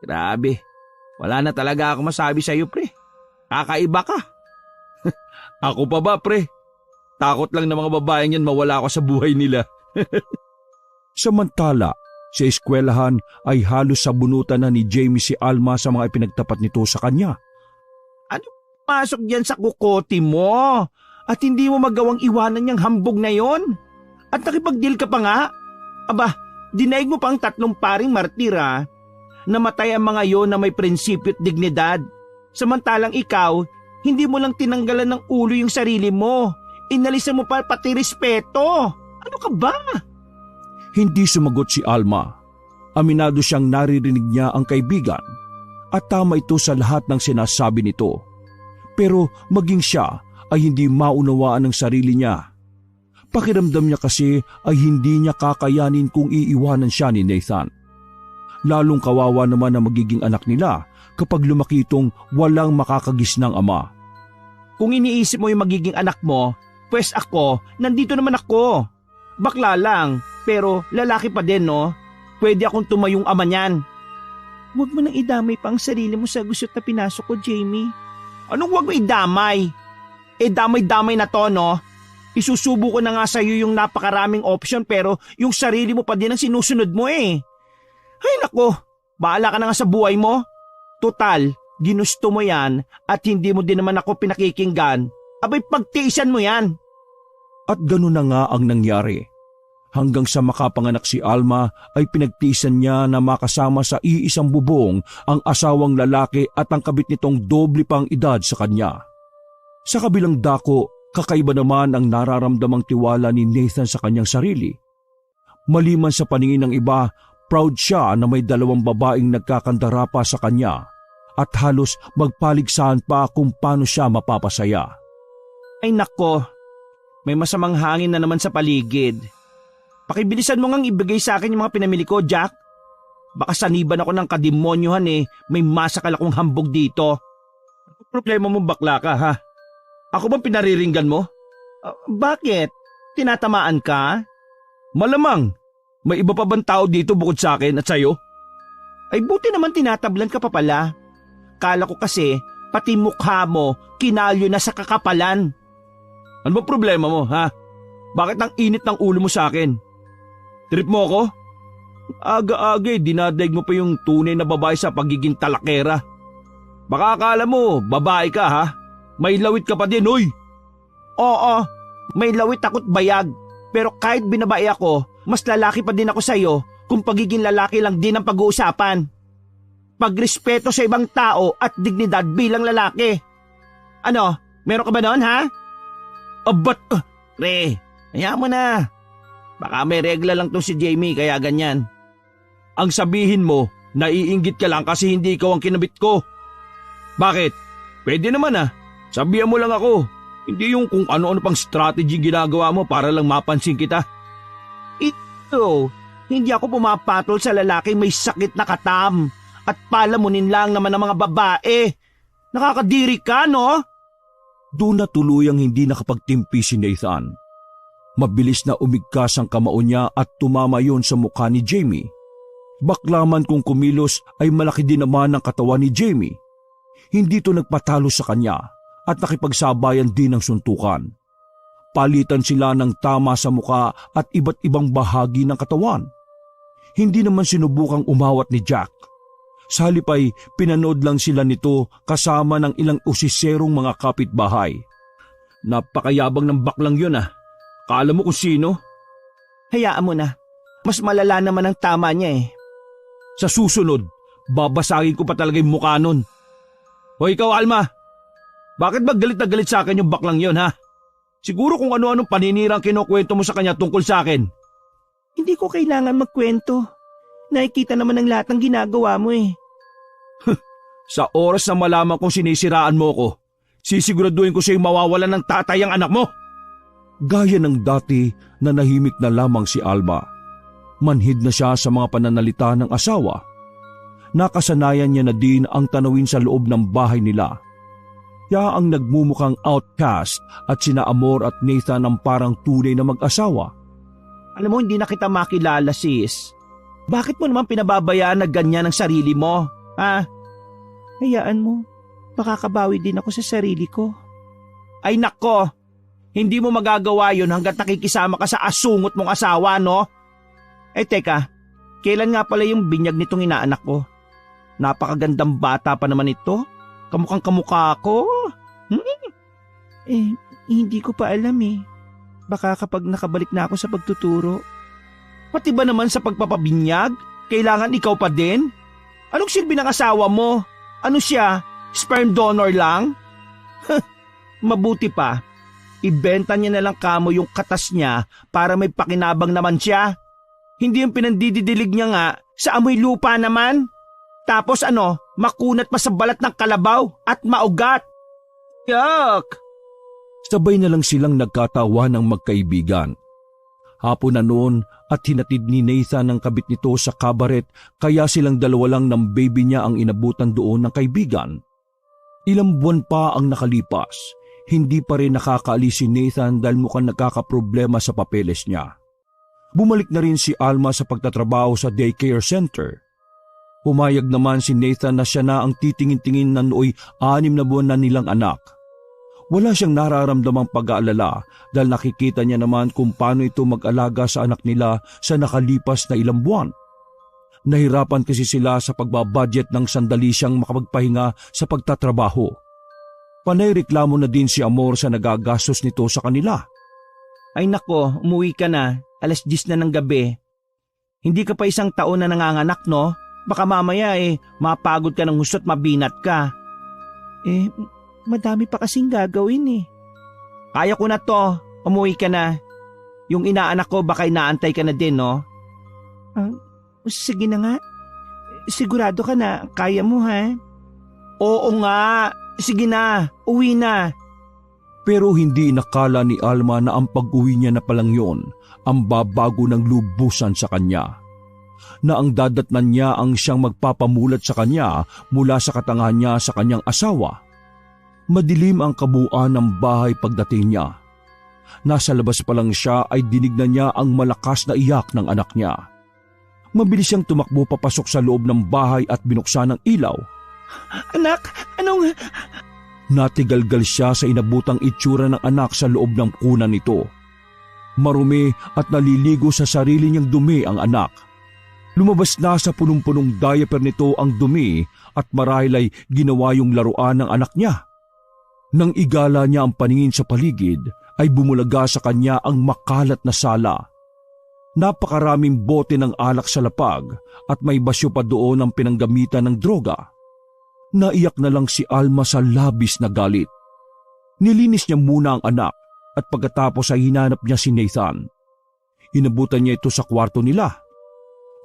Grabe, wala na talaga ako masabi sa'yo, pre. Kakaiba ka. Ako pa ba, pre? Takot lang ng mga babaeng yan mawala ako sa buhay nila. Samantala, sa eskwelahan ay halos sabunutan na ni Jamie si Alma sa mga ipinagtapat nito sa kanya. Ano pasok dyan sa kukote mo? At hindi mo magawang iwanan yung hambog na yon? At nakipag-deal ka pa nga? Aba, dinaig mo pa ang 3 paring martira. Namatay ang mga yon na may prinsipyo at dignidad. Samantalang ikaw, hindi mo lang tinanggalan ng ulo yung sarili mo. Inalisan mo pa pati respeto. Ano ka ba? Hindi sumagot si Alma. Aminado siyang naririnig niya ang kaibigan at tama ito sa lahat ng sinasabi nito. Pero maging siya ay hindi maunawaan ng sarili niya. Pakiramdam niya kasi ay hindi niya kakayanin kung iiwanan siya ni Nathan. Lalong kawawa naman ang magiging anak nila kapag lumaki itong walang makakagisnang ama. Kung iniisip mo yung magiging anak mo, pues ako, nandito naman ako. Bakla lang, pero lalaki pa din, no? Pwede akong tumayong ama niyan. Huwag mo nang idamay pa ang sarili mo sa gusot na pinasok ko, Jamie. Anong huwag mo idamay? Damay-damay na to, no? Isusubo ko na nga sa'yo yung napakaraming option pero yung sarili mo pa din ang sinusunod mo eh. Ay nako, bahala ka na nga sa buhay mo. Total, ginusto mo yan at hindi mo din naman ako pinakikinggan. Abay pagtiisan mo yan. At gano'n na nga ang nangyari. Hanggang sa makapanganak si Alma ay pinagtiisan niya na makasama sa iisang bubong ang asawang lalaki at ang kabit nitong doble pang edad sa kanya. Sa kabilang dako, kakaiba naman ang nararamdamang tiwala ni Nathan sa kanyang sarili. Maliman sa paningin ng iba, proud siya na may 2 babaeng nagkakandara pa sa kanya at halos magpaligsahan pa kung paano siya mapapasaya. Ay nako, may masamang hangin na naman sa paligid. Pakibilisan mo ngang ibigay sa akin yung mga pinamili ko, Jack. Baka saniban ako ng kademonyohan eh, may masakal akong hambog dito. Ano problema mo bakla ka ha? Ako bang pinariringgan mo? Bakit? Tinatamaan ka? Malamang, may iba pa bang tao dito bukod sa akin at sa'yo? Ay buti naman tinatablan ka pa pala. Kala ko kasi, pati mukha mo, kinalyo na sa kakapalan. Ano ba problema mo ha? Bakit ang init ng ulo mo sa akin? Trip mo ako? Aga-aga dinadaig mo pa yung tunay na babae sa pagiging talakera. Baka akala mo, babae ka ha? May lawit ka pa din, oy! Oo, may lawit ako't bayag. Pero kahit binabae ako, mas lalaki pa din ako sa'yo kung pagiging lalaki lang din ang pag-uusapan. Pagrespeto sa ibang tao at dignidad bilang lalaki. Ano, meron ka ba noon, ha? Pre, hayaan mo na. Baka may regla lang to si Jamie kaya ganyan. Ang sabihin mo, naiinggit ka lang kasi hindi ikaw ang kinabit ko. Bakit? Pwede naman sabihan mo lang ako. Hindi yung kung ano-ano pang strategy ginagawa mo para lang mapansin kita. Ito, hindi ako pumapatol sa lalaking may sakit na katam at palamunin lang naman ng mga babae. Nakakadiri ka, no? Doon na tuluyang hindi nakapagtimpi si Nathan. Mabilis na umigkas ang kamao niya at tumama yon sa mukha ni Jamie. Baklaman kung kumilos ay malaki din naman ang katawan ni Jamie. Hindi to nagpatalo sa kanya at nakipagsabayan din ng suntukan. Palitan sila ng tama sa mukha at iba't ibang bahagi ng katawan. Hindi naman sinubukang umawat ni Jack. Sa halip ay pinanood lang sila nito kasama ng ilang usiserong mga kapitbahay. Napakayabang ng baklang yun Kala mo kung sino? Hayaan mo na. Mas malala naman ang tama niya Sa susunod, babasagin ko pa talaga yung mukha nun. Hoy ikaw Alma, bakit ba galit na galit sa akin yung baklang yun Siguro kung ano-anong paninirang kinukwento mo sa kanya tungkol sa akin. Hindi ko kailangan magkwento. Nakikita naman ng lahat ng ginagawa mo Sa oras na malaman kong sinisiraan mo ko, sisiguraduhin ko sa'yo mawawalan ng tatay ang anak mo. Gaya ng dati na nahimik na lamang si Alma. Manhid na siya sa mga pananalita ng asawa. Nakasanayan niya na din ang tanawin sa loob ng bahay nila. Kaya ang nagmumukhang outcast at sina Amor at Nathan ang parang tunay na mag-asawa. Alam mo, hindi na kita makilala, sis. Bakit mo naman pinababayaan na ganyan ang sarili mo, Hayaan mo, makakabawi din ako sa sarili ko. Ay nako, hindi mo magagawa yun hanggat nakikisama ka sa asungot mong asawa, no? Teka, kailan nga pala yung binyag nitong inaanak ko? Napakagandang bata pa naman ito. Kamukhang kamukha ko. Hindi ko pa alam Baka kapag nakabalik na ako sa pagtuturo. Pati ba naman sa pagpapabinyag, kailangan ikaw pa din? Anong silbi ng asawa mo? Ano siya? Sperm donor lang? Mabuti pa. Ibenta niya na lang kamo yung katas niya para may pakinabang naman siya. Hindi yung pinandididilig niya nga sa amoy lupa naman. Tapos makunat pa sa balat ng kalabaw at maugat. Yuck! Sabay na lang silang nagkatawa ng magkaibigan. Hapon na noon at hinatid ni Nathan ang kabit nito sa kabaret kaya silang dalawa lang ng baby niya ang inabutan doon ng kaibigan. Ilang buwan pa ang nakalipas, hindi pa rin nakakaalis si Nathan dahil mukhang nagkakaproblema sa papeles niya. Bumalik na rin si Alma sa pagtatrabaho sa daycare center. Pumayag naman si Nathan na siya na ang titingin-tingin na nooy 6 na buwan na nilang anak. Wala siyang nararamdamang pag-aalala dahil nakikita niya naman kung paano ito mag-alaga sa anak nila sa nakalipas na ilang buwan. Nahirapan kasi sila sa pagbabudget ng sandali siyang makapagpahinga sa pagtatrabaho. Panay reklamo na din si Amor sa nagagastos nito sa kanila. Ay nako, umuwi ka na. 10:00 na ng gabi. Hindi ka pa 1 taon na nanganganak, no? Baka mamaya mapagod ka ng gusto at mabinat ka. Madami pa kasing gagawin Kaya ko na to, umuwi ka na. Yung inaanak ko baka inaantay ka na din, no? Sige na nga. Sigurado ka na, kaya mo Oo nga, sige na, uwi na. Pero hindi nakala ni Alma na ang pag-uwi niya na palang yon ang babago ng lubusan sa kanya. Na ang dadatnan niya ang siyang magpapamulat sa kanya mula sa katangahan niya sa kanyang asawa. Madilim ang kabuuan ng bahay pagdating niya. Nasa labas pa lang siya ay dinig na niya ang malakas na iyak ng anak niya. Mabilis siyang tumakbo papasok sa loob ng bahay at binuksan ang ilaw. Anak, anong... Natigalgal siya sa inabutang itsura ng anak sa loob ng kunan nito. Marumi at naliligo sa sarili niyang dumi ang anak. Lumabas na sa punong-punong diaper nito ang dumi at marahil ay ginawa yung laruan ng anak niya. Nang igala niya ang paningin sa paligid, ay bumulaga sa kanya ang makalat na sala. Napakaraming bote ng alak sa lapag at may basyo pa doon ang pinanggamitan ng droga. Naiyak na lang si Alma sa labis na galit. Nilinis niya muna ang anak at pagkatapos ay hinanap niya si Nathan. Inabutan niya ito sa kwarto nila.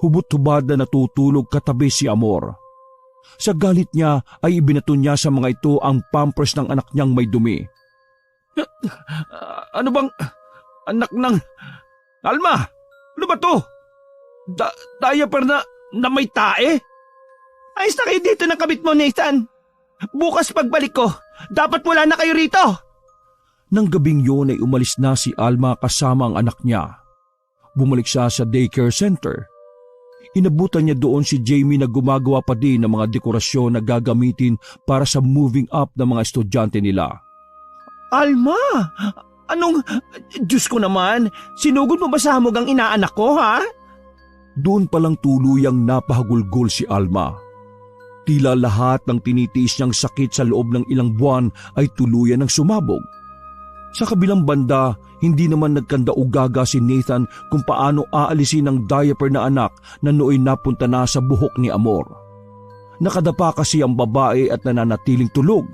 Hubot-hubad na natutulog katabi si Amor. Sa galit niya ay ibinato niya sa mga ito ang pampers ng anak niyang may dumi. Ano bang anak ng... Alma! Ano ba to? Diaper na may tae? Ayos na kayo dito ng kabit mo, Nathan. Bukas pagbalik ko, dapat wala na kayo rito. Nang gabing yun ay umalis na si Alma kasama ang anak niya. Bumalik siya sa daycare center. Inabutan niya doon si Jamie na gumagawa pa din ng mga dekorasyon na gagamitin para sa moving up ng mga estudyante nila. Alma! Anong... Diyos ko naman, sinugod mo ba sa hamog ang inaanak ko, ha? Doon palang tuluyang napahagulgol si Alma. Tila lahat ng tinitiis niyang sakit sa loob ng ilang buwan ay tuluyan ng sumabog. Sa kabilang banda, hindi naman nagkanda-ugaga si Nathan kung paano aalisin ang diaper na anak na nooy napunta na sa buhok ni Amor. Nakadapa kasi ang babae at nananatiling tulog.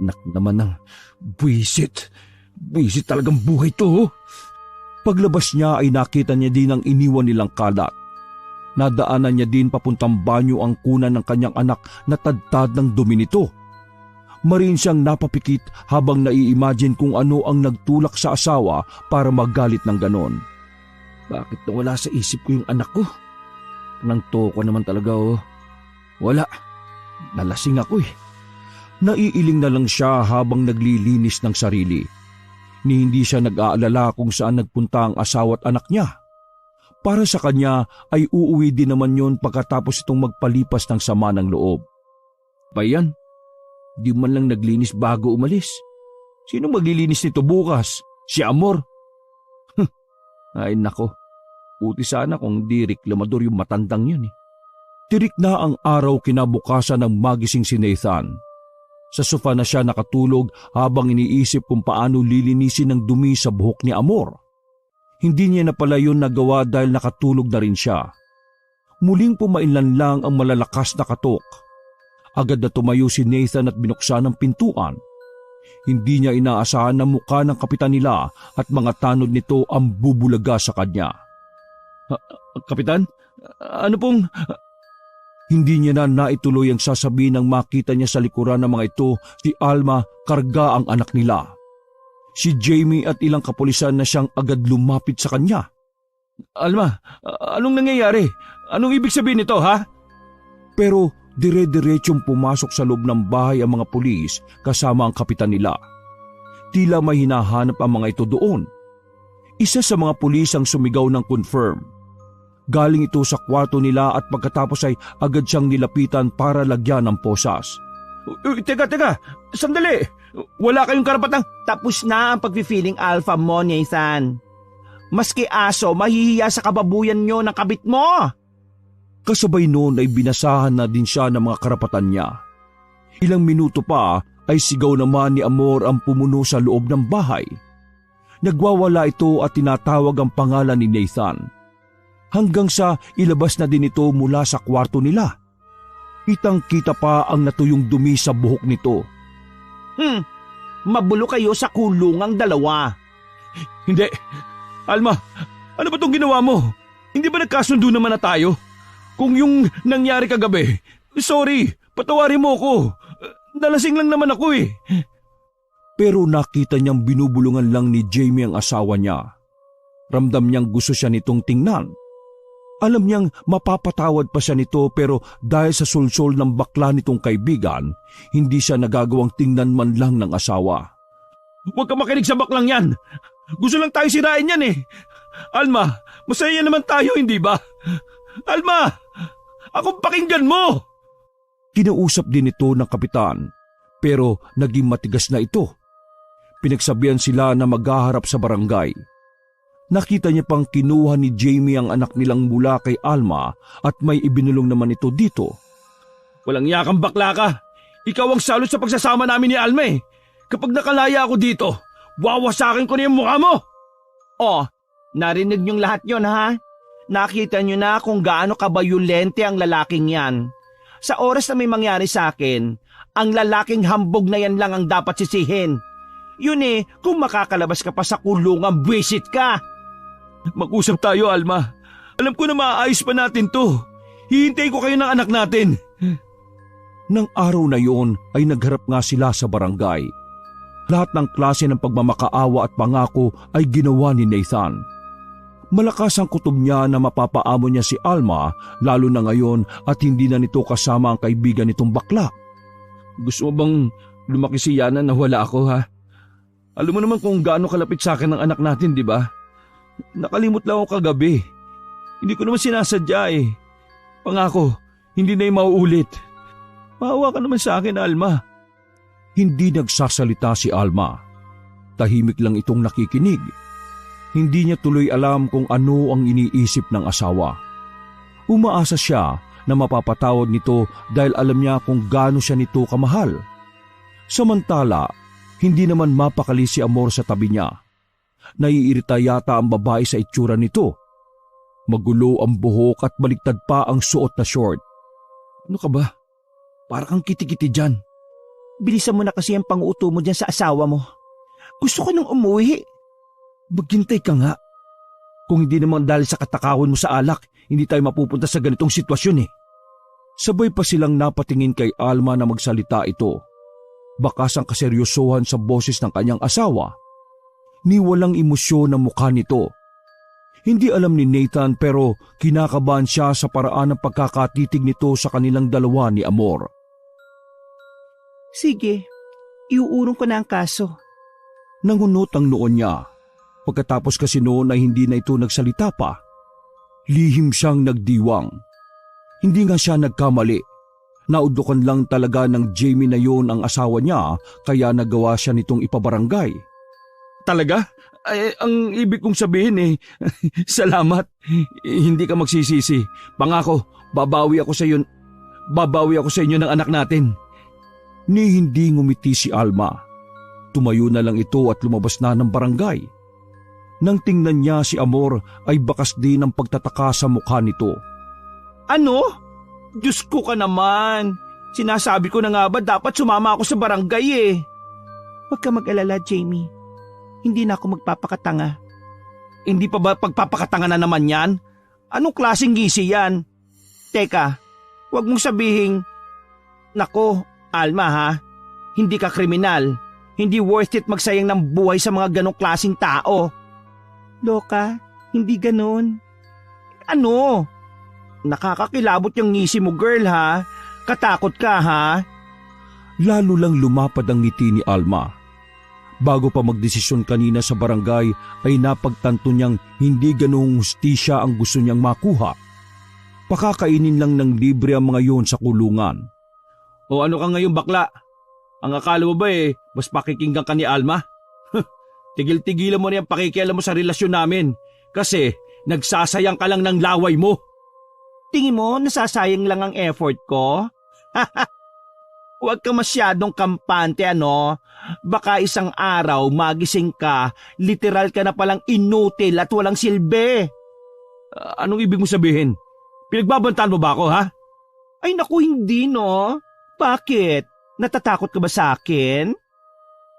Nak naman ng buwisit. Buwisit talagang buhay to. Paglabas niya ay nakita niya din ang iniwan nilang kalat. Nadaanan niya din papuntang banyo ang kuna ng kanyang anak na tadtad ng dumi nito. Marin siyang napapikit habang nai-imagine kung ano ang nagtulak sa asawa para magalit ng ganon. Bakit nawala sa isip ko yung anak ko? Nang toko naman talaga Wala, nalasing ako eh. Naiiling na lang siya habang naglilinis ng sarili. Ni hindi siya nag-aalala kung saan nagpunta ang asawa at anak niya. Para sa kanya ay uuwi din naman yon pagkatapos itong magpalipas ng sama ng loob. Bayan, di man lang naglinis bago umalis. Sino maglilinis nito bukas? Si Amor? Ay nako, puti sana kung di reklamador yung matandang yun eh. Tirik na ang araw kinabukasan ng magising si Nathan. Sa sofa na siya nakatulog habang iniisip kung paano lilinisin ang dumi sa buhok ni Amor. Hindi niya na pala yun nagawa dahil nakatulog na rin siya. Muling pumainlan lang ang malalakas na katok. Agad na tumayo si Nathan at binuksan ang pintuan. Hindi niya inaasahan na mukha ng kapitan nila at mga tanod nito ang bubulaga sa kanya. Kapitan, ano pong... Hindi niya na naituloy ang sasabihin nang makita niya sa likuran ng mga ito si Alma karga ang anak nila. Si Jamie at ilang kapulisan na siyang agad lumapit sa kanya. Alma, anong nangyayari? Anong ibig sabihin nito, ha? Pero dire-diretsong pumasok sa loob ng bahay ang mga pulis kasama ang kapitan nila. Tila may hinahanap ang mga ito doon. Isa sa mga pulis ang sumigaw ng confirm. Galing ito sa kwarto nila at pagkatapos ay agad siyang nilapitan para lagyan ng posas. Teka, sandali. Wala kayong karapatang... Tapos na ang pag-feeling alpha mo, Nathan. Maski aso, mahihiya sa kababuyan nyo ng kabit mo. Kasabay noon ay binasahan na din siya ng mga karapatan niya. Ilang minuto pa ay sigaw naman ni Amor ang pumuno sa loob ng bahay. Nagwawala ito at tinatawag ang pangalan ni Nathan. Hanggang sa ilabas na din ito mula sa kwarto nila. Kitang-kita pa ang natuyong dumi sa buhok nito. Mabulo kayo sa kulungang dalawa. Hindi. Alma, ano ba itong ginawa mo? Hindi ba nagkasundo naman na tayo? Kung yung nangyari kagabi, sorry, patawarin mo ako. Nalasing lang naman ako eh. Pero nakita niyang binubulungan lang ni Jamie ang asawa niya. Ramdam niyang gusto siya nitong tingnan. Alam niyang mapapatawad pa siya nito pero dahil sa sulsol ng bakla nitong kaibigan, hindi siya nagagawang tingnan man lang ng asawa. Huwag ka makinig sa baklang yan. Gusto lang tayo sirain yan eh. Alma, masaya naman tayo, hindi ba? Alma, akong pakinggan mo! Kinausap din ito ng kapitan, pero naging matigas na ito. Pinagsabihan sila na maghaharap sa barangay. Nakita niya pang kinuha ni Jamie ang anak nilang mula kay Alma at may ibinulong naman ito dito. Walang yakang bakla ka. Ikaw ang salot sa pagsasama namin ni Alma eh. Kapag nakalaya ako dito, wawasakin ko na yung mukha mo. Oh, Narinig niyong lahat yon, ha? Nakita niyo na kung gaano kabayulente ang lalaking yan. Sa oras na may mangyari sa akin, ang lalaking hambog na yan lang ang dapat sisihin. Yun kung makakalabas ka pa sa kulungan, visit ka. Mag-usap tayo, Alma. Alam ko na maaayos pa natin to. Hihintay ko kayo ng anak natin. Nang araw na yon ay nagharap nga sila sa barangay. Lahat ng klase ng pagmamakaawa at pangako ay ginawa ni Nathan. Malakas ang kutob niya na mapapaamo niya si Alma lalo na ngayon at hindi na nito kasama ang kaibigan nitong bakla. Gusto mo bang lumaki si Yana na wala ako, ha? Alam mo naman kung gaano kalapit sa akin ang anak natin, di ba? Nakalimot lang ako kagabi. Hindi ko naman sinasadya eh. Pangako, hindi na yung mauulit. Maawa ka naman sa akin, Alma. Hindi nagsasalita si Alma. Tahimik lang itong nakikinig. Hindi niya tuloy alam kung ano ang iniisip ng asawa. Umaasa siya na mapapatawad nito dahil alam niya kung gaano siya nito kamahal. Samantala, hindi naman mapakali si Amor sa tabi niya. Naiirita yata ang babae sa itsura nito. Magulo ang buhok at baliktad pa ang suot na short. Ano ka ba? Para kang kitikiti dyan. Bilisan mo na kasi ang pang-uuto mo dyan sa asawa mo. Gusto ko nang umuwi. Maghintay ka nga. Kung hindi naman dahil sa katakawan mo sa alak, hindi tayo mapupunta sa ganitong sitwasyon eh. Sabay pa silang napatingin kay Alma na magsalita ito. Bakas ang kaseryosohan sa boses ng kanyang asawa. Ni walang emosyon ang mukha nito. Hindi alam ni Nathan pero kinakabahan siya sa paraan ng pagkakatitig nito sa kanilang dalawa ni Amor. Sige, iuurong ko na ang kaso. Nangunot ang noon niya. Pagkatapos kasi noon ay hindi na ito nagsalita pa. Lihim siyang nagdiwang. Hindi nga siya nagkamali. Naudukan lang talaga ng Jamie na yon ang asawa niya kaya nagawa siya nitong ipabarangay. Talaga? Ay, ang ibig kong sabihin salamat. Hindi ka magsisisi. Pangako, babawi ako sa inyo ng anak natin. Ni hindi ngumiti si Alma. Tumayo na lang ito at lumabas na ng barangay. Nang tingnan niya si Amor ay bakas din ang pagtataka sa mukha nito. Ano? Diyos ko ka naman. Sinasabi ko na nga ba dapat sumama ako sa barangay eh. Huwag ka mag-alala, Jamie. Hindi na ako magpapakatanga. Hindi pa ba pagpapakatanga na naman yan? Anong klaseng gisi yan? Teka, huwag mong sabihin, nako, Alma ha, hindi ka kriminal. Hindi worth it magsayang ng buhay sa mga ganong klaseng tao. Loka, hindi ganon. Ano? Nakakakilabot yung ngisi mo, girl ha. Katakot ka ha. Lalo lang lumapad ang ngiti ni Alma. Bago pa magdesisyon kanina sa barangay ay napagtanto niyang hindi ganong hustisya ang gusto niyang makuha. Pakakainin lang ng libre ang mga yon sa kulungan. O ano ka ngayon bakla? Ang akala mo ba mas pakikinggan ka ni Alma? Tigil-tigilan mo na yung pakikialam mo sa relasyon namin kasi nagsasayang ka lang ng laway mo. Tingin mo nasasayang lang ang effort ko? Huwag ka masyadong kampante ano. Baka isang araw magising ka, literal ka na palang inutil at walang silbi. Anong ibig mo sabihin? Pinagbabantaan mo ba ako ha? Ay naku hindi no. Bakit? Natatakot ka ba sa akin?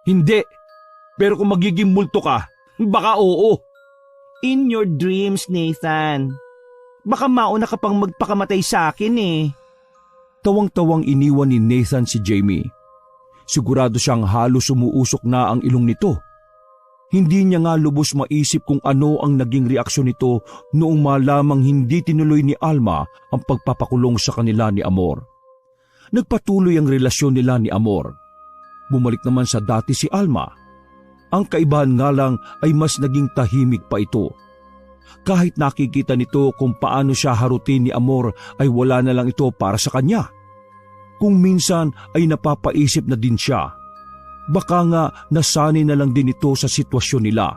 Hindi. Pero kung magiging multo ka, baka oo. In your dreams, Nathan. Baka mauna ka pang magpakamatay sa akin eh. Tawang-tawang iniwan ni Nathan si Jamie. Sigurado siyang halos umuusok na ang ilong nito. Hindi niya nga lubos maisip kung ano ang naging reaksyon nito noong malamang hindi tinuloy ni Alma ang pagpapakulong sa kanila ni Amor. Nagpatuloy ang relasyon nila ni Amor. Bumalik naman sa dati si Alma. Ang kaibahan nga lang ay mas naging tahimik pa ito. Kahit nakikita nito kung paano siya harutin ni Amor ay wala na lang ito para sa kanya. Kung minsan ay napapaisip na din siya. Baka nga nasanay na lang din ito sa sitwasyon nila.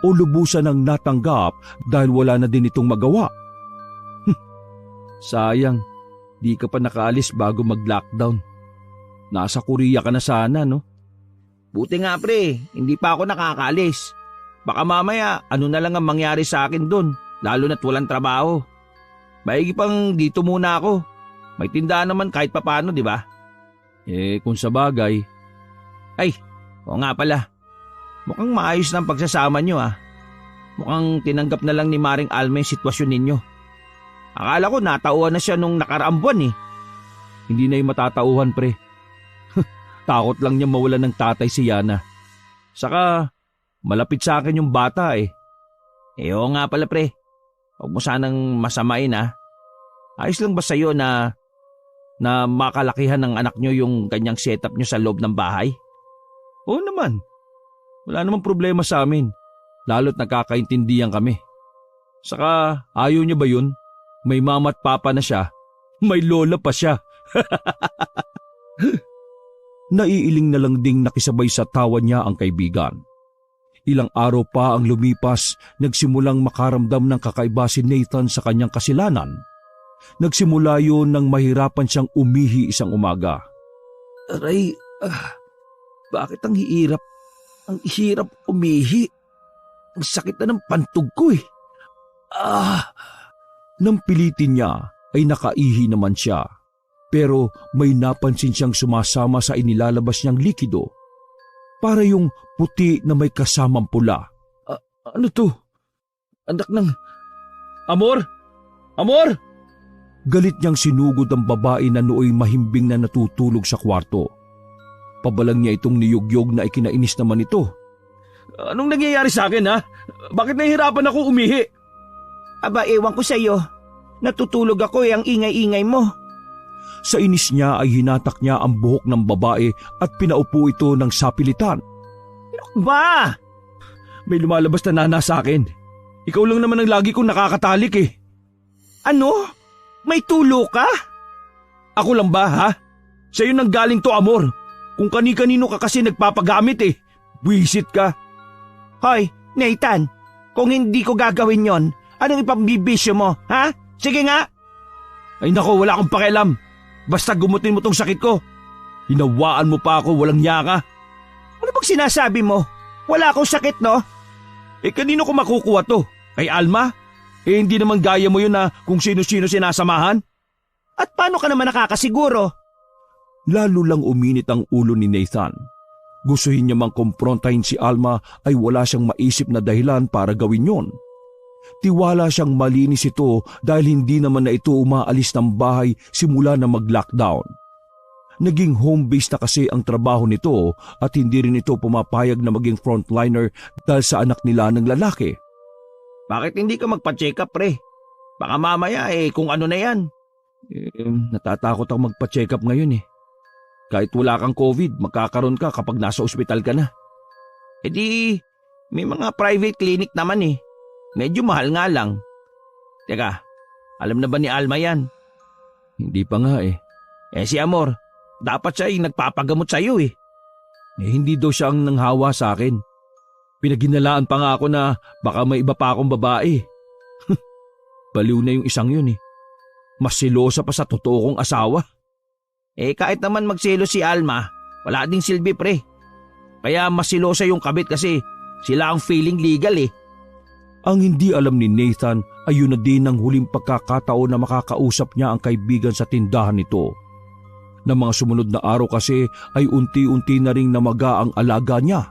O lubusan ang natanggap dahil wala na din itong magawa. Sayang, di ka pa nakaalis bago mag-lockdown. Nasa Korea ka na sana, no? Buti nga pre, hindi pa ako nakakaalis. Baka mamaya ano na lang ang mangyari sa akin doon, lalo na't walang trabaho. Maigi pang dito muna ako. May tindahan naman kahit papano, di ba? Kung sa bagay, Ay, oo nga pala. Mukhang maayos na ang pagsasama nyo ah. Mukhang tinanggap na lang ni Maring Alma yung sitwasyon ninyo. Akala ko natauhan na siya nung nakaraang buwan eh. hindi na yung matatauhan, pre. Takot lang niya mawalan ng tatay si Yana. Saka, malapit sa akin yung bata eh. Oo nga pala pre. Huwag mo sanang masamain ah. Ayos lang ba sa'yo na makalakihan ng anak nyo yung kanyang setup nyo sa loob ng bahay? Oo naman. Wala namang problema sa amin. Lalo't nagkakaintindihan kami. Saka, ayaw niya ba yun? May mama at papa na siya. May lola pa siya. Naiiling na lang ding nakisabay sa tawa niya ang kaibigan. Ilang araw pa ang lumipas, nagsimulang makaramdam ng kakaiba si Nathan sa kanyang kasilanan. Nagsimula yun nang mahirapan siyang umihi isang umaga. Aray, bakit ang hirap? Ang hirap umihi. Ang sakit na ng pantog ko eh. Nang pilitin niya ay nakaihi naman siya. Pero may napansin siyang sumasama sa inilalabas niyang likido. Para yung puti na may kasamang pula. Ano to? Anak ng... Amor? Amor? Galit niyang sinugod ang babae na nooy mahimbing na natutulog sa kwarto. Pabalang niya itong niyugyog na ikinainis naman ito. Anong nangyayari sa akin ha? Bakit nahihirapan ako umihi? Aba, ewan ko sa iyo. Natutulog ako ang ingay-ingay mo. Sa inis niya ay hinatak niya ang buhok ng babae at pinaupo ito ng sapilitan. Ba! May lumalabas na nana sa akin. Ikaw lang naman ang lagi kong nakakatalik eh. Ano? May tulo ka? Ako lang ba ha? Sa'yo nang galing to, Amor. Kung kani-kanino ka kasi nagpapagamit eh. Buisit ka. Hoy, Nathan, kung hindi ko gagawin yon, anong ipambibisyo mo, ha? Sige nga! Ay nako, wala akong pakialam. Basta gumutin mo tong sakit ko. Hinawaan mo pa ako, walang niya ka. Ano bang sinasabi mo? Wala akong sakit, no? Kanino ko makukuha to? Kay Alma? Hindi naman gaya mo yun na kung sino-sino sinasamahan. At paano ka naman nakakasiguro? Lalo lang uminit ang ulo ni Nathan. Gustuhin niya mang kumprontahin si Alma ay wala siyang maisip na dahilan para gawin yon. Tiwala siyang malinis ito dahil hindi naman na ito umaalis ng bahay simula na mag-lockdown. Naging home base na kasi ang trabaho nito at hindi rin ito pumapayag na maging frontliner dahil sa anak nila ng lalaki. Bakit hindi ka magpa-check up pre? Baka mamaya kung ano na yan. Natatakot ako magpa-check up ngayon eh. Kahit wala kang COVID, magkakaroon ka kapag nasa ospital ka na. May mga private clinic naman eh. Medyo mahal nga lang. Teka, alam na ba ni Alma yan? Hindi pa nga eh. Si Amor, dapat siya yung nagpapagamot sa'yo eh. Hindi daw siya ang nanghawa sa akin. Pinaghinalaan pa nga ako na baka may iba pa akong babae. Baliw na yung isang yun eh. Mas silosa pa sa totoo kong asawa. Kahit naman magselo si Alma, wala ding silbi pre. Kaya mas silosa yung kabit kasi sila ang feeling legal eh. Ang hindi alam ni Nathan ay yun na din ang huling pagkakataon na makakausap niya ang kaibigan sa tindahan nito. Na mga sumunod na araw kasi ay unti-unti na ring namaga ang alaga niya.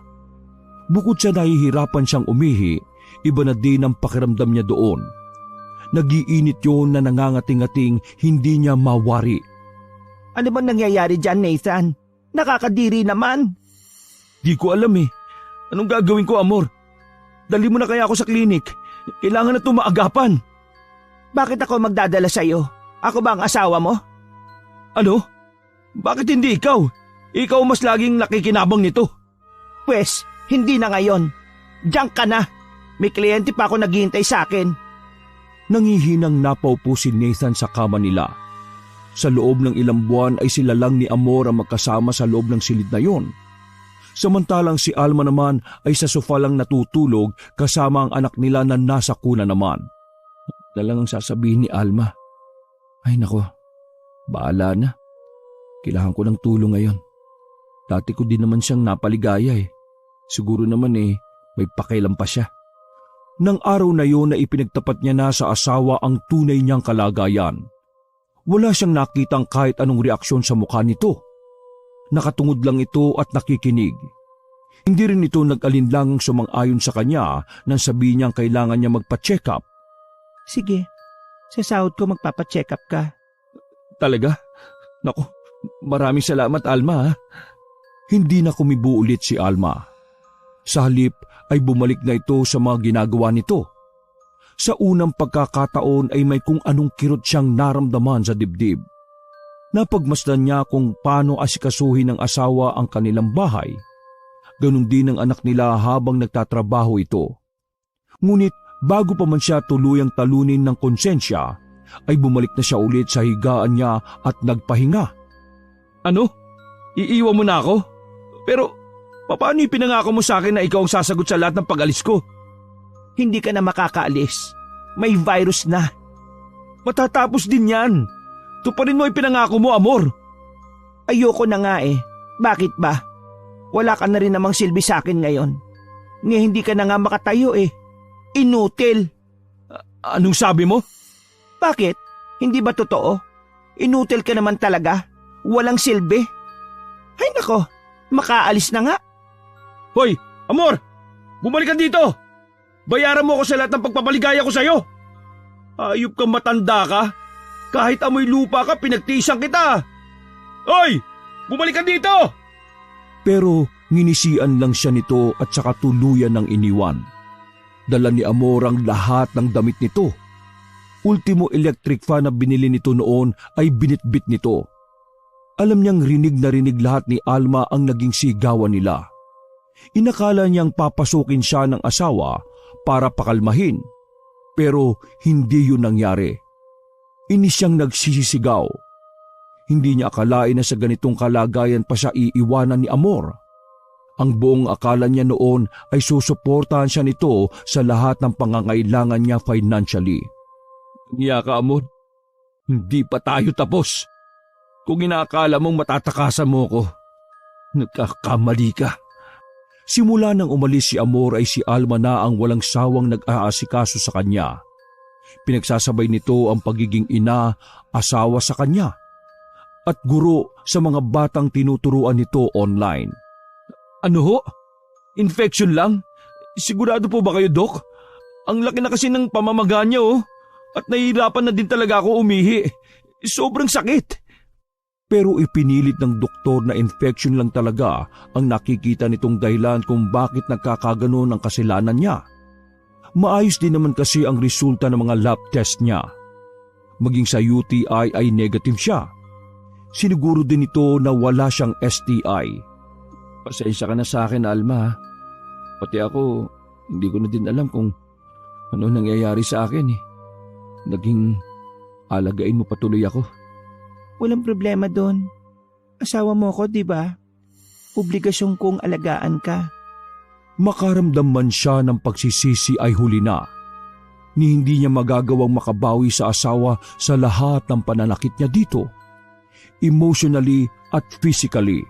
Bukod sa nahihirapan siyang umihi, iba na din ang pakiramdam niya doon. Nagiinit yun na nangangating-ating hindi niya mawari. Ano bang nangyayari dyan, Nathan? Nakakadiri naman. Di ko alam eh. Anong gagawin ko, Amor? Dali mo na kaya ako sa klinik. Kailangan na ito maagapan. Bakit ako magdadala sa'yo? Ako ba ang asawa mo? Ano? Bakit hindi ikaw? Ikaw mas laging nakikinabang nito. Pwes, hindi na ngayon. Diyan ka na. May kliyente pa ako naghihintay sa akin. Nangihinang napaupo si Nathan sa kama nila. Sa loob ng ilang buwan ay sila lang ni Amor ang magkasama sa loob ng silid na yon. Samantalang si Alma naman ay sa sofa lang natutulog kasama ang anak nila na nasa kuna naman. Talagang sasabihin ni Alma, ay nako, baala na. Kailangan ko ng tulong ngayon. Dati ko din naman siyang napaligaya eh. Siguro naman may pakialam pa siya. Nang araw na yun na ipinagtapat niya na sa asawa ang tunay niyang kalagayan. Wala siyang nakitang kahit anong reaksyon sa mukha nito. Nakatungod lang ito at nakikinig. Hindi rin ito nag-alinlangang sumang-ayon sa kanya nang sabihin niyang kailangan niya magpa-check up. Sige, sa sahod ko magpapacheck up ka. Talaga? Naku, maraming salamat Alma. Hindi na kumibo ulit si Alma. Sa halip ay bumalik na ito sa mga ginagawa nito. Sa unang pagkakataon ay may kung anong kirot siyang naramdaman sa dibdib. Napagmasdan niya kung paano asikasuhin ng asawa ang kanilang bahay. Ganon din ang anak nila habang nagtatrabaho ito. Ngunit bago pa man siya tuluyang talunin ng konsensya, ay bumalik na siya ulit sa higaan niya at nagpahinga. Ano? Iiwan mo na ako? Pero paano ipinangako mo sa akin na ikaw ang sasagot sa lahat ng pag-alis ko? Hindi ka na makakaalis. May virus na. Matatapos din yan. Tuparin mo ipinangako mo, Amor. Ayoko na nga eh. Bakit ba? Wala ka na rin namang silbi sa akin ngayon. Nga hindi ka na nga makatayo eh. Inutil. Anong sabi mo? Bakit? Hindi ba totoo? Inutil ka naman talaga. Walang silbi. Ay nako, makaalis na nga. Hoy, Amor! Bumalik ka dito! Bayaran mo ako sa lahat ng pagpapaligaya ko sa'yo! Ayop kang matanda ka! Kahit amoy lupa ka, pinagtiisang kita! Hoy! Bumalik ka dito! Pero nginisian lang siya nito at saka tuluyan ng iniwan. Dala ni Amor ang lahat ng damit nito. Ultimo electric fan na binili nito noon ay binitbit nito. Alam niyang rinig na rinig lahat ni Alma ang naging sigawan nila. Inakala niyang papasukin siya ng asawa para pakalmahin, pero hindi yun nangyari. Inis siyang nagsisisigaw. Hindi niya akalain na sa ganitong kalagayan pa siya iiwanan ni Amor. Ang buong akala niya noon ay susuportahan siya nito sa lahat ng pangangailangan niya financially. Niya ka, Amor. Hindi pa tayo tapos. Kung inaakala mong matatakasan mo ko, nagkakamali ka. Simula nang umalis si Amor ay si Alma na ang walang sawang nag-aasikaso sa kanya. Pinagsasabay nito ang pagiging ina, asawa sa kanya, at guro sa mga batang tinuturuan nito online. Ano ho? Infection lang? Sigurado po ba kayo, Dok? Ang laki na kasi ng pamamaga niya, oh. At nahihirapan na din talaga ako umihi. Sobrang sakit. Pero ipinilit ng doktor na infection lang talaga ang nakikita nitong dahilan kung bakit nagkakaganon ang kasalanan niya. Maayos din naman kasi ang resulta ng mga lab test niya. Maging sa UTI ay negative siya. Siniguro din ito na wala siyang STI. Pasensya ka na sa akin, Alma. Pati ako, hindi ko na din alam kung ano nangyayari sa akin eh. Naging alagain mo patuloy ako. Walang problema doon. Asawa mo ko, di ba? Obligasyon kong alagaan ka. Makaramdam man siya ng pagsisisi ay huli na. Ni hindi niya magagawang makabawi sa asawa sa lahat ng pananakit niya dito. Emotionally at physically.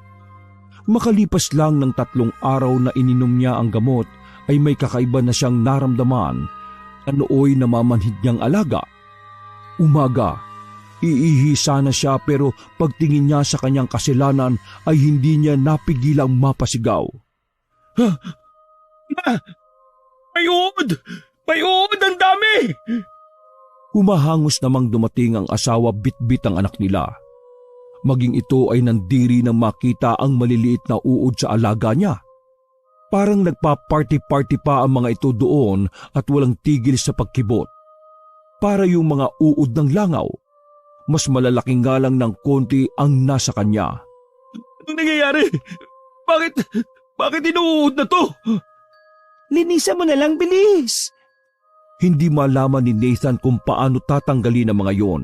Makalipas lang ng 3 araw na ininom niya ang gamot ay may kakaiba na siyang naramdaman na nooy namamanhid niyang alaga. Umaga, iihi sana siya pero pagtingin niya sa kanyang kasalanan ay hindi niya napigilang mapasigaw. Ha? May uod! May uod! Ang dami! Humahangos namang dumating ang asawa bitbit ang anak nila. Maging ito ay nandiri nang makita ang maliliit na uod sa alaga niya. Parang nagpa-party-party pa ang mga ito doon at walang tigil sa pagkibot. Para yung mga uod ng langaw, mas malalaking galang ng konti ang nasa kanya. Anong nangyayari? Bakit inuud na to? Linisan mo na lang, bilis! Hindi malaman ni Nathan kung paano tatanggalin ang mga yon.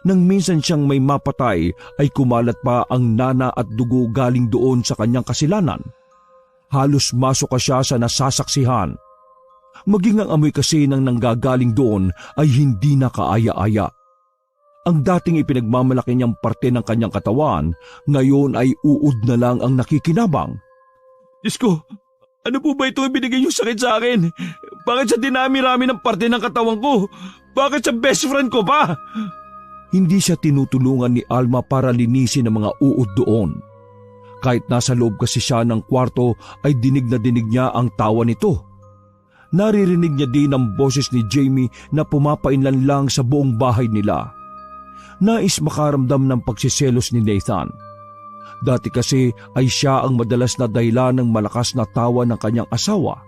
Nang minsan siyang may mapatay ay kumalat pa ang nana at dugo galing doon sa kanyang kasilanan. Halos masok siya sa nasasaksihan. Maging ang amoy kasi ng nanggagaling doon ay hindi na kaaya-aya. Ang dating ipinagmamalaki niyang parte ng kanyang katawan, ngayon ay uod na lang ang nakikinabang. Diyos ko, Ano po ba itong ibinigay yung sakit sa akin? Bakit sa dinami-rami ng parte ng katawan ko? Bakit sa best friend ko pa? Hindi siya tinutulungan ni Alma para linisin ang mga uod doon. Kahit nasa loob kasi siya ng kwarto ay dinig na dinig niya ang tawa nito. Naririnig niya din ang boses ni Jamie na pumapainlan lang sa buong bahay nila. Nais makaramdam ng pagsiselos ni Nathan. Dati kasi ay siya ang madalas na dahilan ng malakas na tawa ng kanyang asawa.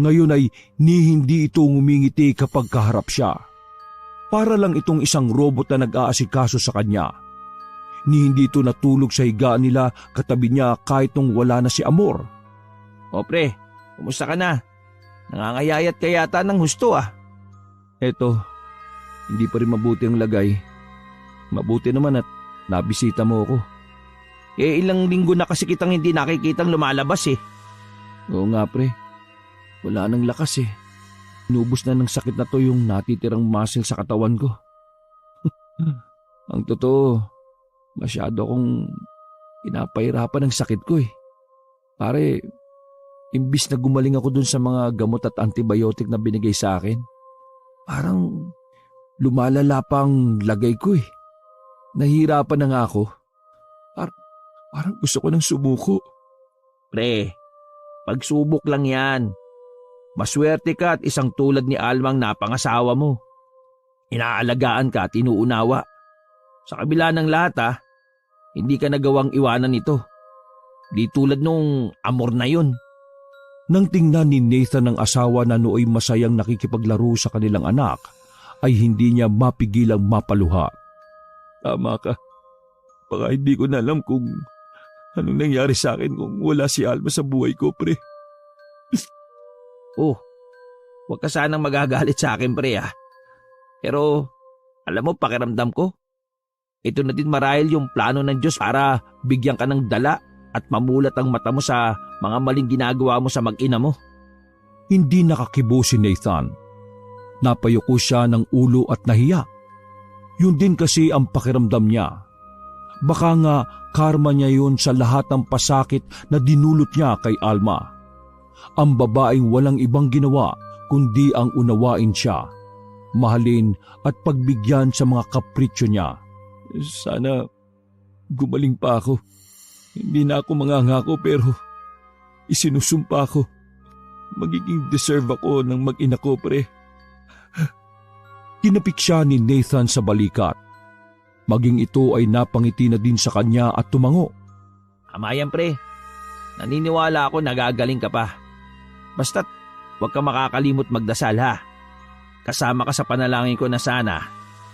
Ngayon ay hindi ito ngumingiti kapag kaharap siya. Para lang itong isang robot na nag-aasikaso sa kanya. Hindi ito natulog sa higaan nila katabi niya kahit nung wala na si Amor. O pre, kumusta ka na? Nangangayayat ka yata ng husto ah. Eto, hindi pa rin mabuti ang lagay. Mabuti naman at nabisita mo ako. Ilang linggo na kasi kitang hindi nakikitang lumalabas eh. Oo nga pre, wala nang lakas eh. Inubos na ng sakit na to yung natitirang muscle sa katawan ko. Ang totoo, masyado akong pinapahirapan ng sakit ko eh. Pare, imbis na gumaling ako dun sa mga gamot at antibiotic na binigay sa akin, parang lumalala pa ang lagay ko eh. Nahihirapan na nga ako. Parang gusto ko nang sumuko. Pre, pagsubok lang yan. Maswerte ka at isang tulad ni Almang napangasawa mo. Inaalagaan ka at inuunawa. Sa kabila ng lahat hindi ka nagawang iwanan ito. Di tulad nung Amor na yun. Nang tingnan ni Nathan ang asawa na nooy masayang nakikipaglaro sa kanilang anak, ay hindi niya mapigilang mapaluha. Tama ka. Baka hindi ko na alam kung anong nangyari sa akin kung wala si Alma sa buhay ko, pre. Oh, huwag ka sanang magagalit sa akin, pre Pero, alam mo, pakiramdam ko, ito na din marahil yung plano ng Diyos para bigyan ka ng dala at mamulat ang mata mo sa mga maling ginagawa mo sa mag-ina mo. Hindi nakakibo si Nathan. Napayuko siya ng ulo at nahiya. Yun din kasi ang pakiramdam niya. Baka nga karma niya yun sa lahat ng pasakit na dinulot niya kay Alma. Ang babaeng walang ibang ginawa kundi ang unawain siya, mahalin at pagbigyan sa mga kapritsyo niya. Sana gumaling pa ako. Hindi na ako mangangako pero isinusumpa ko. Magiging deserve ako ng mag-ina ko, pre. Kinapik siya ni Nathan sa balikat. Maging ito ay napangiti na din sa kanya at tumango. Tama yan, pre. Naniniwala ako nagagaling ka pa. Basta't huwag ka makakalimot magdasal ha. Kasama ka sa panalangin ko na sana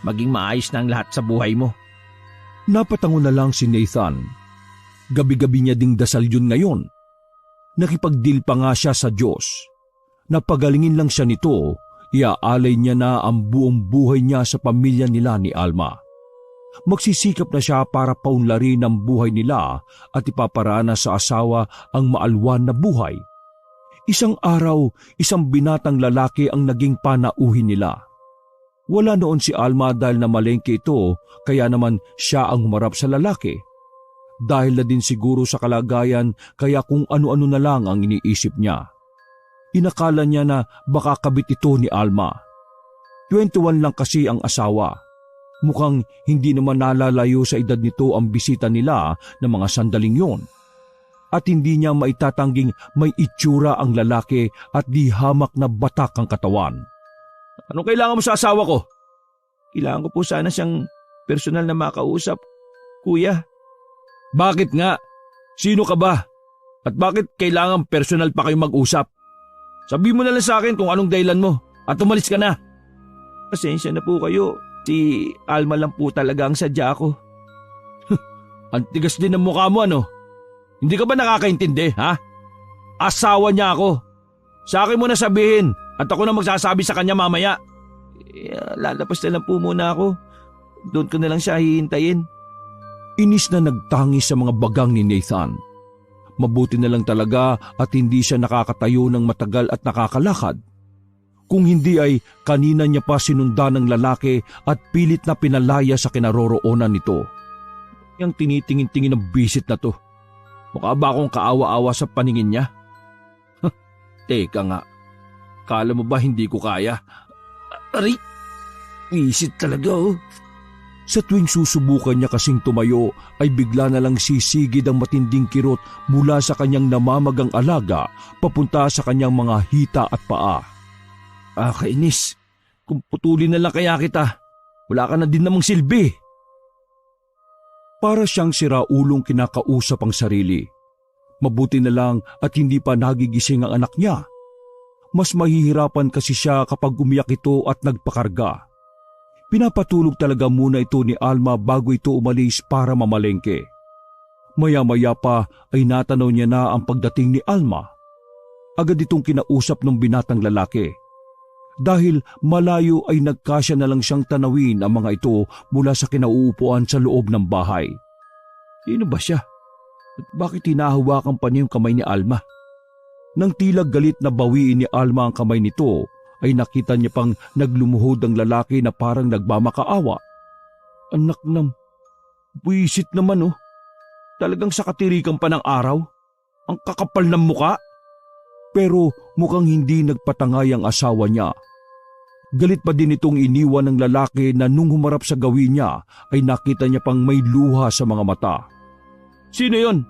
maging maayos na ang lahat sa buhay mo. Napatango na lang si Nathan. Gabi-gabi niya ding dasal yun ngayon. Nakipagdil pa nga siya sa Diyos. Napagalingin lang siya nito, iaalay niya na ang buong buhay niya sa pamilya nila ni Alma. Magsisikap na siya para paunlarin ang buhay nila at ipaparana sa asawa ang maalwan na buhay. Isang araw, isang binatang lalaki ang naging panauhin nila. Wala noon si Alma dahil namalengke ito, kaya naman siya ang humarap sa lalaki. Dahil na din siguro sa kalagayan, kaya kung ano-ano na lang ang iniisip niya. Inakala niya na baka kabit ito ni Alma. 21 lang kasi ang asawa. Mukhang hindi naman nalalayo sa edad nito ang bisita nila ng mga sandaling yon. At hindi niya maitatangging may itsura ang lalaki at di hamak na batak ang katawan. Anong kailangan mo sa asawa ko? Kailangan ko po sana siyang personal na makausap, kuya. Bakit nga? Sino ka ba? At bakit kailangan personal pa kayo mag-usap? Sabihin mo na lang sa akin kung anong dahilan mo at umalis ka na. Pasensya na po kayo. Si Alma lang po talaga ang sadya ko. Ang tigas din ng mukha mo, ano? Hindi ka ba nakakaintindi, ha? Asawa niya ako. Sa akin mo na sabihin at ako na magsasabi sa kanya mamaya. Lalabas na lang po muna ako. Doon ko na lang siya hihintayin. Inis na nagtangi sa mga bagang ni Nathan. Mabuti na lang talaga at hindi siya nakakatayo ng matagal at nakakalakad. Kung hindi ay kanina niya pa sinundan ng lalaki at pilit na pinalaya sa kinaroroonan nito. Yang tinitingin-tingin ng bisit na to. Mukha ba akong kaawa-awa sa paningin niya? Teka nga, kala mo ba hindi ko kaya? Aray, wisit talaga oh. Sa tuwing susubukan niya kasing tumayo ay bigla na lang sisigid ang matinding kirot mula sa kanyang namamagang alaga papunta sa kanyang mga hita at paa. Kainis. Kung putulin na lang kaya kita, wala ka na din namang silbi. Para siyang siraulong kinakausap ang sarili. Mabuti na lang at hindi pa nagigising ang anak niya. Mas mahihirapan kasi siya kapag umiyak ito at nagpakarga. Pinapatulog talaga muna ito ni Alma bago ito umalis para mamalengke. Maya-maya pa ay natanaw niya na ang pagdating ni Alma. Agad itong kinausap ng binatang lalaki. Dahil malayo ay nagkasya na lang siyang tanawin ang mga ito mula sa kinauupuan sa loob ng bahay. Sino ba siya? At bakit hinahawakan pa niya yung kamay ni Alma? Nang tila galit na bawiin ni Alma ang kamay nito, ay nakita niya pang naglumuhod ang lalaki na parang nagmamakaawa. Anak nam, buwisit naman oh. Talagang sa katirikan pa ng araw. Ang kakapal ng muka. Pero mukhang hindi nagpatangay ang asawa niya. Galit pa din itong iniwan ng lalaki na nung humarap sa gawin niya ay nakita niya pang may luha sa mga mata. Sino yon?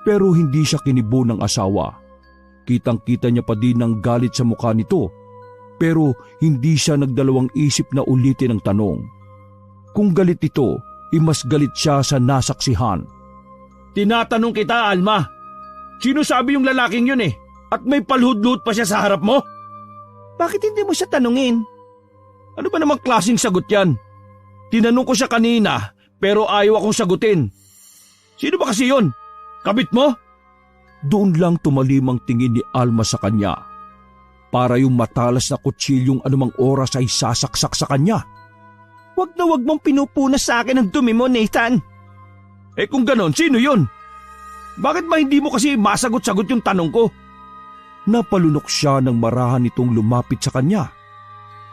Pero hindi siya kinibo ng asawa. Kitang-kita niya pa din ang galit sa mukha nito. Pero hindi siya nagdalawang isip na ulitin ang tanong. Kung galit ito, mas galit siya sa nasaksihan. Tinatanong kita, Alma. Sino sabi yung lalaking yun eh? At may palhud-luhod pa siya sa harap mo? Bakit hindi mo siya tanungin? Ano ba namang klaseng sagot yan? Tinanong ko siya kanina pero ayaw akong sagutin. Sino ba kasi yun? Kabit mo? Doon lang tumalim ang tingin ni Alma sa kanya. Para yung matalas na kutsilyong anumang oras ay sasaksak sa kanya. Wag na wag mong pinupunas sa akin ang dumi mo, Nathan. Eh kung ganon, sino yun? Bakit ba hindi mo kasi masagot-sagot yung tanong ko? Napalunok siya nang marahan nitong lumapit sa kanya.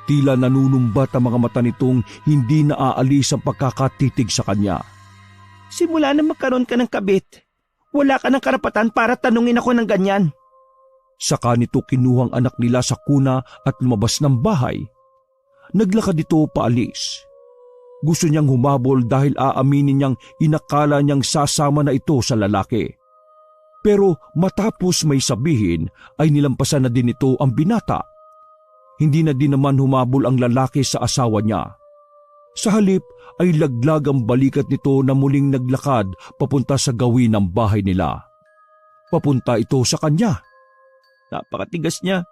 Tila nanunumbat ang mga mata nitong hindi naaalis ang pagkakatitig sa kanya. Simula na magkaroon ka ng kabit, wala ka ng karapatan para tanungin ako ng ganyan. Saka nito kinuhang anak nila sa kuna at lumabas ng bahay. Naglakad ito paalis. Gusto niyang humabol dahil aaminin niyang inakala niyang sasama na ito sa lalaki. Pero matapos may sabihin ay nilampasan na din ito ang binata. Hindi na din naman humabol ang lalaki sa asawa niya. Sa halip ay laglag ang balikat nito na muling naglakad papunta sa gawin ng bahay nila. Papunta ito sa kanya. Napakatigas niya.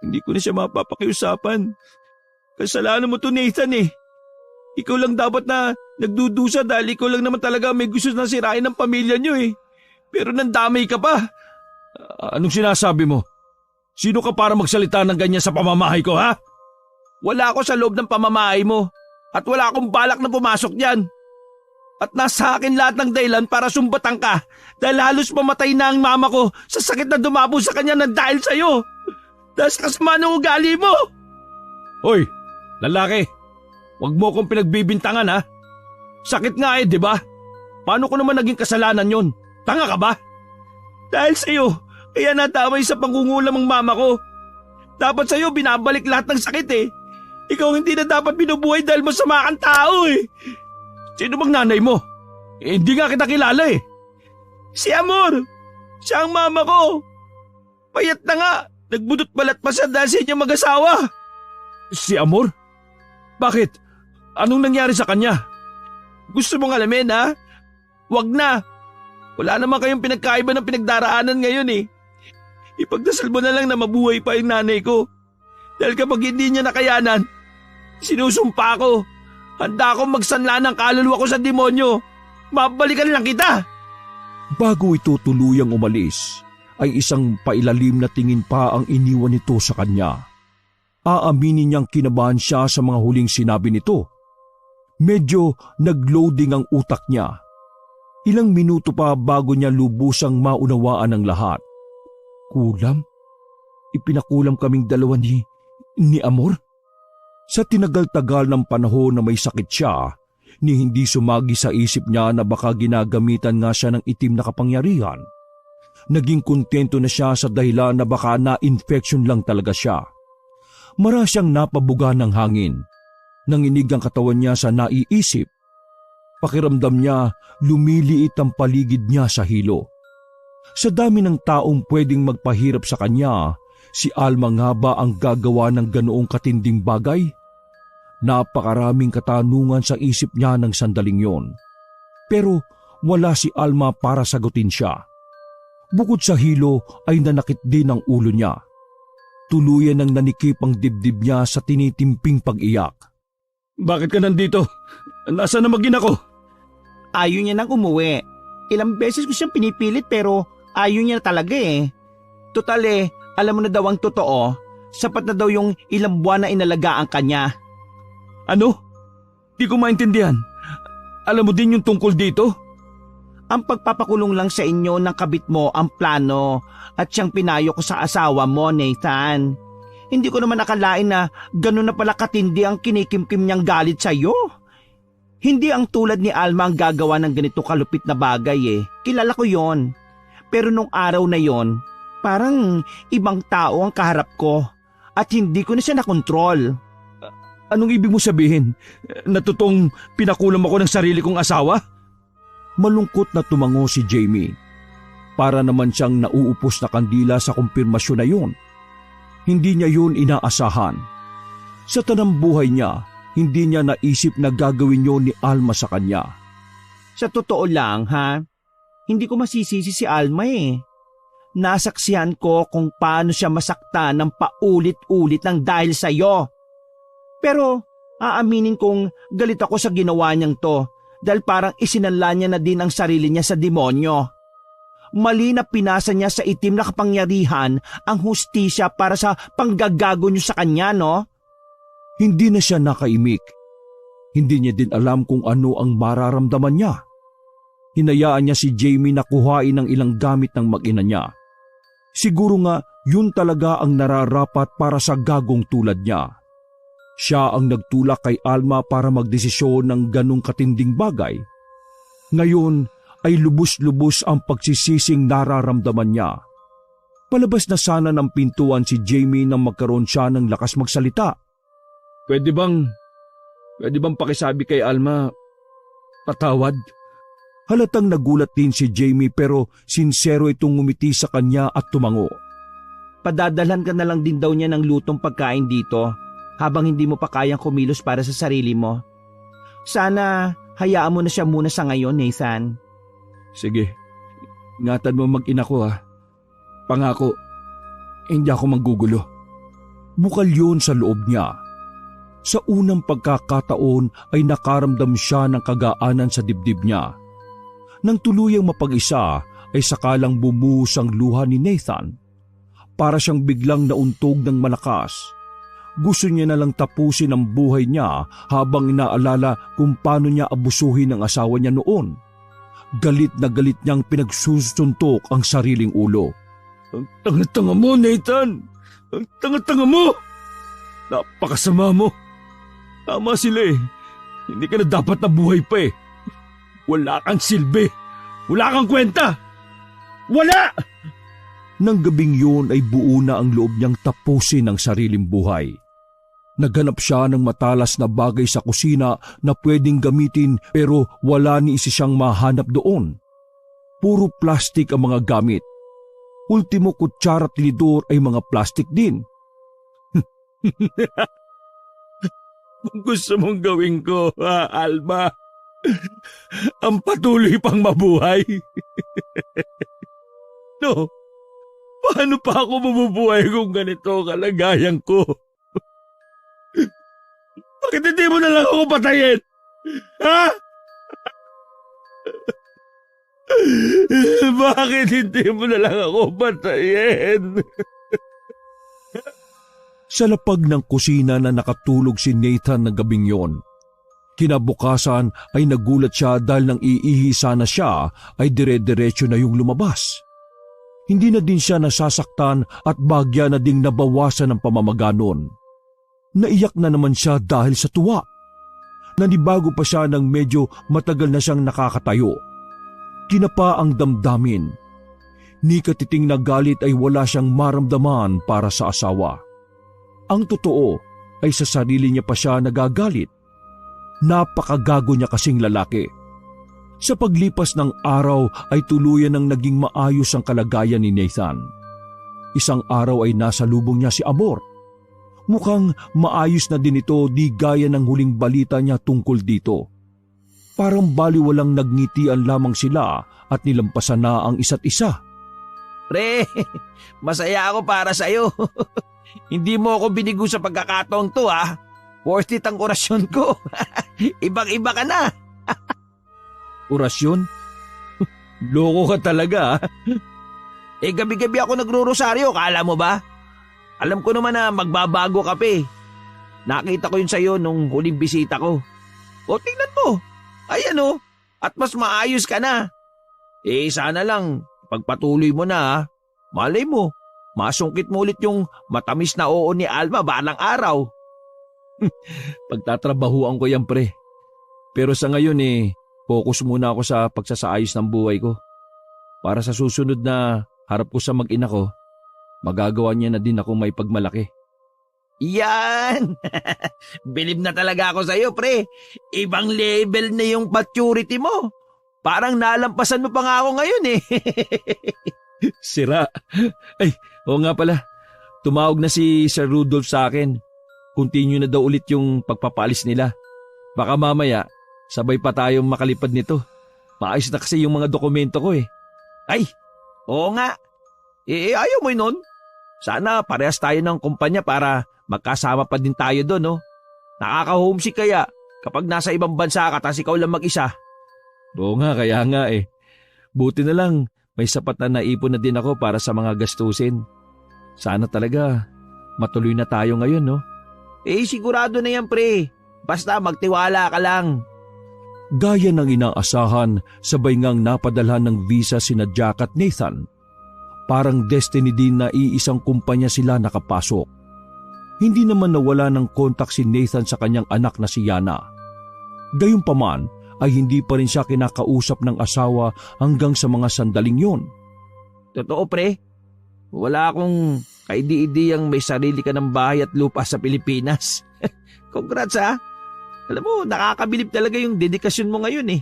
Hindi ko na siya mapapakiusapan. Kasalanan mo to, Nathan eh. Ikaw lang dapat na nagdudusa dahil ikaw lang naman talaga may gusto na sirain ng pamilya niyo eh. Pero nandamay ka pa. Anong sinasabi mo? Sino ka para magsalita ng ganyan sa pamamahay ko, ha? Wala ako sa loob ng pamamahay mo at wala akong balak na pumasok diyan. At nasa akin lahat ng dahilan para sumbatan ka dahil halos mamatay na ang mama ko sa sakit na dumabo sa kanya ng dahil sa'yo. Dahil sa kasama ng ugali mo. Hoy, lalaki, wag mo akong pinagbibintangan ha. Sakit nga eh, di ba? Paano ko naman naging kasalanan yon? Tanga ka ba? Dahil sa'yo, kaya nadamay sa pangungulam ang mama ko. Dapat sa'yo binabalik lahat ng sakit eh. Ikaw hindi na dapat binubuhay dahil masama kang tao eh. Sino bang nanay mo? Hindi nga kita kilala eh. Si Amor. Siya ang mama ko. Payat na nga. Nagbudot balat pa siya dahil sa inyong mag-asawa. Si Amor? Bakit? Anong nangyari sa kanya? Gusto mong alamin ha? Wag na. Wala naman kayong pinagkaiba ng pinagdaraanan ngayon eh. Ipagdasal mo na lang na mabuhay pa yung nanay ko. Dahil kapag hindi niya nakayanan, sinusumpa ko. Handa akong magsanla ng kaluluwa ko sa demonyo. Mabalikan lang kita. Bago ito tuluyang umalis, ay isang pailalim na tingin pa ang iniwan nito sa kanya. Aaminin niyang kinabahan siya sa mga huling sinabi nito. Medyo nagloading ang utak niya. Ilang minuto pa bago niya lubusang maunawaan ang lahat. Kulam? Ipinakulam kaming dalawa ni Amor? Sa tinagal-tagal ng panahon na may sakit siya, ni hindi sumagi sa isip niya na baka ginagamitan nga siya ng itim na kapangyarihan. Naging kontento na siya sa dahilan na baka na-infection lang talaga siya. Mara siyang napabuga ng hangin. Nanginig ang katawan niya sa naiisip. Pakiramdam niya, lumiliit ang paligid niya sa hilo. Sa dami ng taong pwedeng magpahirap sa kanya, si Alma nga ba ang gagawa ng ganoong katinding bagay? Napakaraming katanungan sa isip niya ng sandaling yon. Pero wala si Alma para sagutin siya. Bukod sa hilo ay nanakit din ang ulo niya. Tuluyan ang nanikip ang dibdib niya sa tinitimping pag-iyak. Bakit ka nandito? Nasaan na mag-ina ko? Ayaw niya nang umuwi. Ilang beses ko siyang pinipilit pero ayaw niya na talaga eh. Total alam mo na daw ang totoo. Sapat na daw yung ilang buwan na inalagaan kanya. Ano? Di ko maintindihan. Alam mo din yung tungkol dito? Ang pagpapakulong lang sa inyo ng kabit mo ang plano at siyang pinayo ko sa asawa mo, Nathan. Hindi ko naman akalain na gano'n na pala katindi ang kinikimkim niyang galit sa iyo. Hindi ang tulad ni Alma ang gagawa ng ganito kalupit na bagay eh. Kilala ko yon. Pero nung araw na yon, parang ibang tao ang kaharap ko at hindi ko na siya nakontrol. Anong ibig mo sabihin? Natutong pinakulam ako ng sarili kong asawa? Malungkot na tumango si Jamie. Para naman siyang nauupos na kandila sa kumpirmasyon na yun. Hindi niya yun inaasahan. Sa tanang buhay niya, hindi niya naisip na gagawin yun ni Alma sa kanya. Sa totoo lang hindi ko masisisi si Alma eh. Nasaksihan ko kung paano siya masakta ng paulit-ulit ng dahil sa iyo. Pero aaminin kong galit ako sa ginawa niyang to. Dahil parang isinanla niya na din ang sarili niya sa demonyo. Mali na pinasa niya sa itim na kapangyarihan ang hustisya para sa panggagago niyo sa kanya, no? Hindi na siya nakaimik. Hindi niya din alam kung ano ang mararamdaman niya. Hinayaan niya si Jamie na kuhain ng ilang gamit ng mag-ina niya. Siguro nga yun talaga ang nararapat para sa gagong tulad niya. Siya ang nagtulak kay Alma para magdesisyon ng ganong katinding bagay. Ngayon ay lubos-lubos ang pagsisising nararamdaman niya. Palabas na sana ng pintuan si Jamie nang magkaroon siya ng lakas magsalita. Pwede bang pakisabi kay Alma, patawad? Halatang nagulat din si Jamie pero sinsero itong ngumiti sa kanya at tumango. Padadalhan ka na lang din daw niya ng lutong pagkain dito. Habang hindi mo pa kayang kumilos para sa sarili mo. Sana hayaan mo na siya muna sa ngayon, Nathan. Sige, ingatan mo mag-ina ko Pangako, hindi ako manggugulo. Bukal yun sa loob niya. Sa unang pagkakataon ay nakaramdam siya ng kagaanan sa dibdib niya. Nang tuluyang mapag-isa ay sakalang bumuhos ang luha ni Nathan. Para siyang biglang nauntog ng malakas. Gusto niya na lang tapusin ang buhay niya habang inaalala kung paano niya abusuhin ang asawa niya noon. Galit na galit niyang pinagsusuntok ang sariling ulo. Ang tanga-tanga mo, Nathan! Ang tanga-tanga mo! Napakasama mo! Tama sila eh. Hindi ka na dapat nabuhay pa eh. Wala kang silbi. Wala kang kwenta. Wala! Nang gabing yun ay buo na ang loob niyang tapusin ang sariling buhay. Naghanap siya ng matalas na bagay sa kusina na pwedeng gamitin pero wala ni isa siyang mahanap doon. Puro plastik ang mga gamit. Ultimo kutsara at tinidor ay mga plastik din. Kung gusto mong gawin ko, Alma, ang patuloy pang mabuhay. No, paano pa ako mabubuhay kung ganito kalagayan ko? Bakit hindi mo na lang ako patayin? Ha? Bakit hindi mo na lang ako patayin? Sa lapag ng kusina na nakatulog si Nathan ng gabing yon. Kinabukasan ay nagulat siya dahil nang iihi sana siya ay dire-diretso na yung lumabas. Hindi na din siya nasasaktan at bagya na ding nabawasan ng pamamaganon. Naiyak na naman siya dahil sa tuwa. Nanibago pa siya nang medyo matagal na siyang nakakatayo. Kinapa ang damdamin. Ni katiting na galit ay wala siyang maramdaman para sa asawa. Ang totoo ay sa sarili niya pa siya nagagalit. Napakagago niya kasing lalaki. Sa paglipas ng araw ay tuluyan ng naging maayos ang kalagayan ni Nathan. Isang araw ay nasa lubong niya si Amor. Mukhang maayos na din ito di gaya ng huling balita niya tungkol dito. Parang baliwalang nagngitian lamang sila at nilampasan na ang isa't isa. Pre, masaya ako para sa'yo. Hindi mo ako binigo sa pagkakataong to ha. Worth it ang orasyon ko. Ibang-iba ka na. Orasyon? Loko ka talaga. Gabi-gabi ako nagro-rosaryo, kala mo ba? Alam ko naman na magbabago ka pa eh. Nakita ko yun sa'yo nung huling bisita ko. O tingnan mo, ayan o, at mas maayos ka na. Sana lang, pagpatuloy mo na ha. Malay mo, masungkit mo ulit yung matamis na oo ni Alma balang araw. Pagtatrabahuan ko yan, pre. Pero sa ngayon focus muna ako sa pagsasaayos ng buhay ko. Para sa susunod na harap ko sa mag-ina ko, magagawa niya na din ako may pagmalaki. Yan! Bilib na talaga ako sa'yo, pre. Ibang level na yung maturity mo. Parang nalampasan mo pa nga ako ngayon eh. Sira. Ay, oo nga pala. Tumawag na si Sir Rudolph sa akin. Continue na daw ulit yung pagpapalis nila. Baka mamaya, sabay pa tayong makalipad nito. Maayos na kasi yung mga dokumento ko eh. Ay, oo nga. Ayaw mo yun. Sana parehas tayo ng kumpanya para magkasama pa din tayo doon, no? Nakaka-homesick kaya kapag nasa ibang bansa ka tas ikaw lang mag-isa. Oo nga, kaya nga eh. Buti na lang, may sapat na naipon na din ako para sa mga gastusin. Sana talaga matuloy na tayo ngayon, no? Sigurado na yan, pre. Basta magtiwala ka lang. Gaya ng inaasahan, sabay ngang napadalhan ng visa sina Jack at Nathan. Parang destiny din na iisang kumpanya sila nakapasok. Hindi naman nawala ng kontak si Nathan sa kanyang anak na si Yana. Gayunpaman ay hindi pa rin siya kinakausap ng asawa hanggang sa mga sandaling yun. Totoo, pre. Wala akong kaidi-idiyang may sarili ka ng bahay at lupa sa Pilipinas. Congrats ha. Alam mo, nakakabilib talaga yung dedikasyon mo ngayon eh.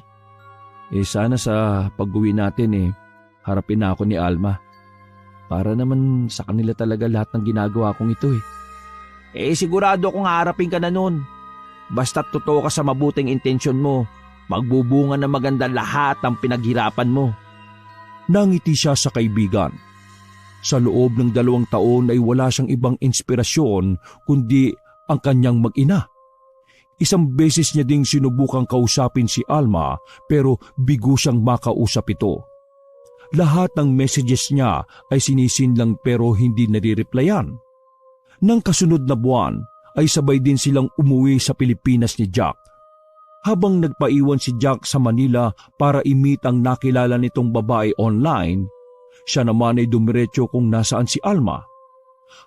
Sana sa pag-uwi natin harapin na ako ni Alma. Para naman sa kanila talaga lahat ng ginagawa kong ito eh. Sigurado akong harapin ka na nun. Basta't totoo ka sa mabuting intensyon mo, magbubunga na maganda lahat ang pinaghirapan mo. Nangiti siya sa kaibigan. Sa loob ng 2 taon ay wala siyang ibang inspirasyon kundi ang kanyang mag-ina. Isang beses niya ding sinubukang kausapin si Alma pero bigo siyang makausap ito. Lahat ng messages niya ay sinisinlang pero hindi nare-replyan. Nang kasunod na buwan ay sabay din silang umuwi sa Pilipinas ni Jack. Habang nagpaiwan si Jack sa Manila para i-meet ang nakilala nitong babae online, siya naman ay dumiretso kung nasaan si Alma.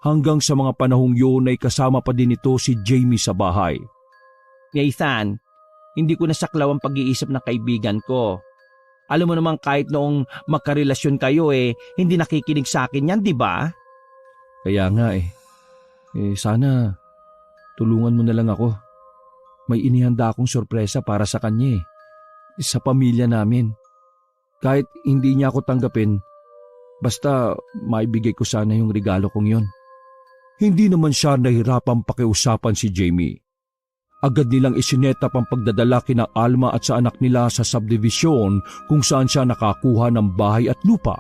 Hanggang sa mga panahong yun ay kasama pa din ito si Jamie sa bahay. Nathan, hindi ko nasaklaw ang pag-iisip ng kaibigan ko. Alam mo naman kahit noong magkarelasyon kayo hindi nakikinig sa akin yan, di ba? Kaya nga sana tulungan mo na lang ako. May inihanda akong sorpresa para sa kanya sa pamilya namin. Kahit hindi niya ako tanggapin, basta maibigay ko sana yung regalo kong yon. Hindi naman siya nahirapang pakiusapan si Jamie. Agad nilang isinetap ang pagdadala kina Alma at sa anak nila sa subdivision kung saan siya nakakuha ng bahay at lupa.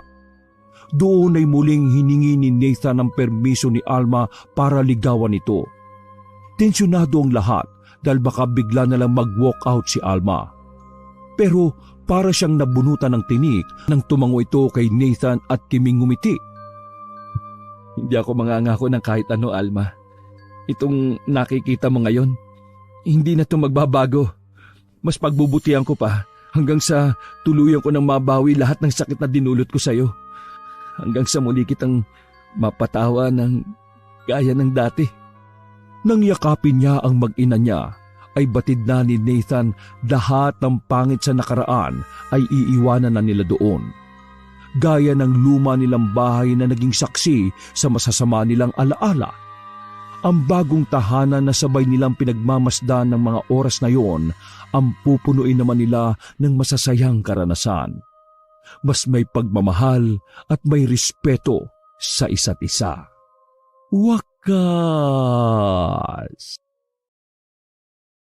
Doon ay muling hiningi ni Nathan ang permiso ni Alma para ligawan ito. Tensyonado ang lahat dahil baka bigla na lang mag-walk out si Alma. Pero para siyang nabunutan ng tinik nang tumango ito kay Nathan at kiming ngumiti. Hindi ako mangangako ng kahit ano, Alma. Itong nakikita mo ngayon, hindi na ito magbabago. Mas pagbubutihan ko pa hanggang sa tuluyan ko nang mabawi lahat ng sakit na dinulot ko sa iyo. Hanggang sa muli kitang mapatawa ng gaya ng dati. Nang yakapin niya ang mag-ina niya, ay batid na ni Nathan lahat ng pangit sa nakaraan ay iiwanan na nila doon. gaya ng luma nilang bahay na naging saksi sa masasama nilang alaala. Ang bagong tahanan na sabay nilang pinagmamasdan ng mga oras na yon ang pupunuin naman nila ng masasayang karanasan. Mas may pagmamahal at may respeto sa isa't isa. Wakas!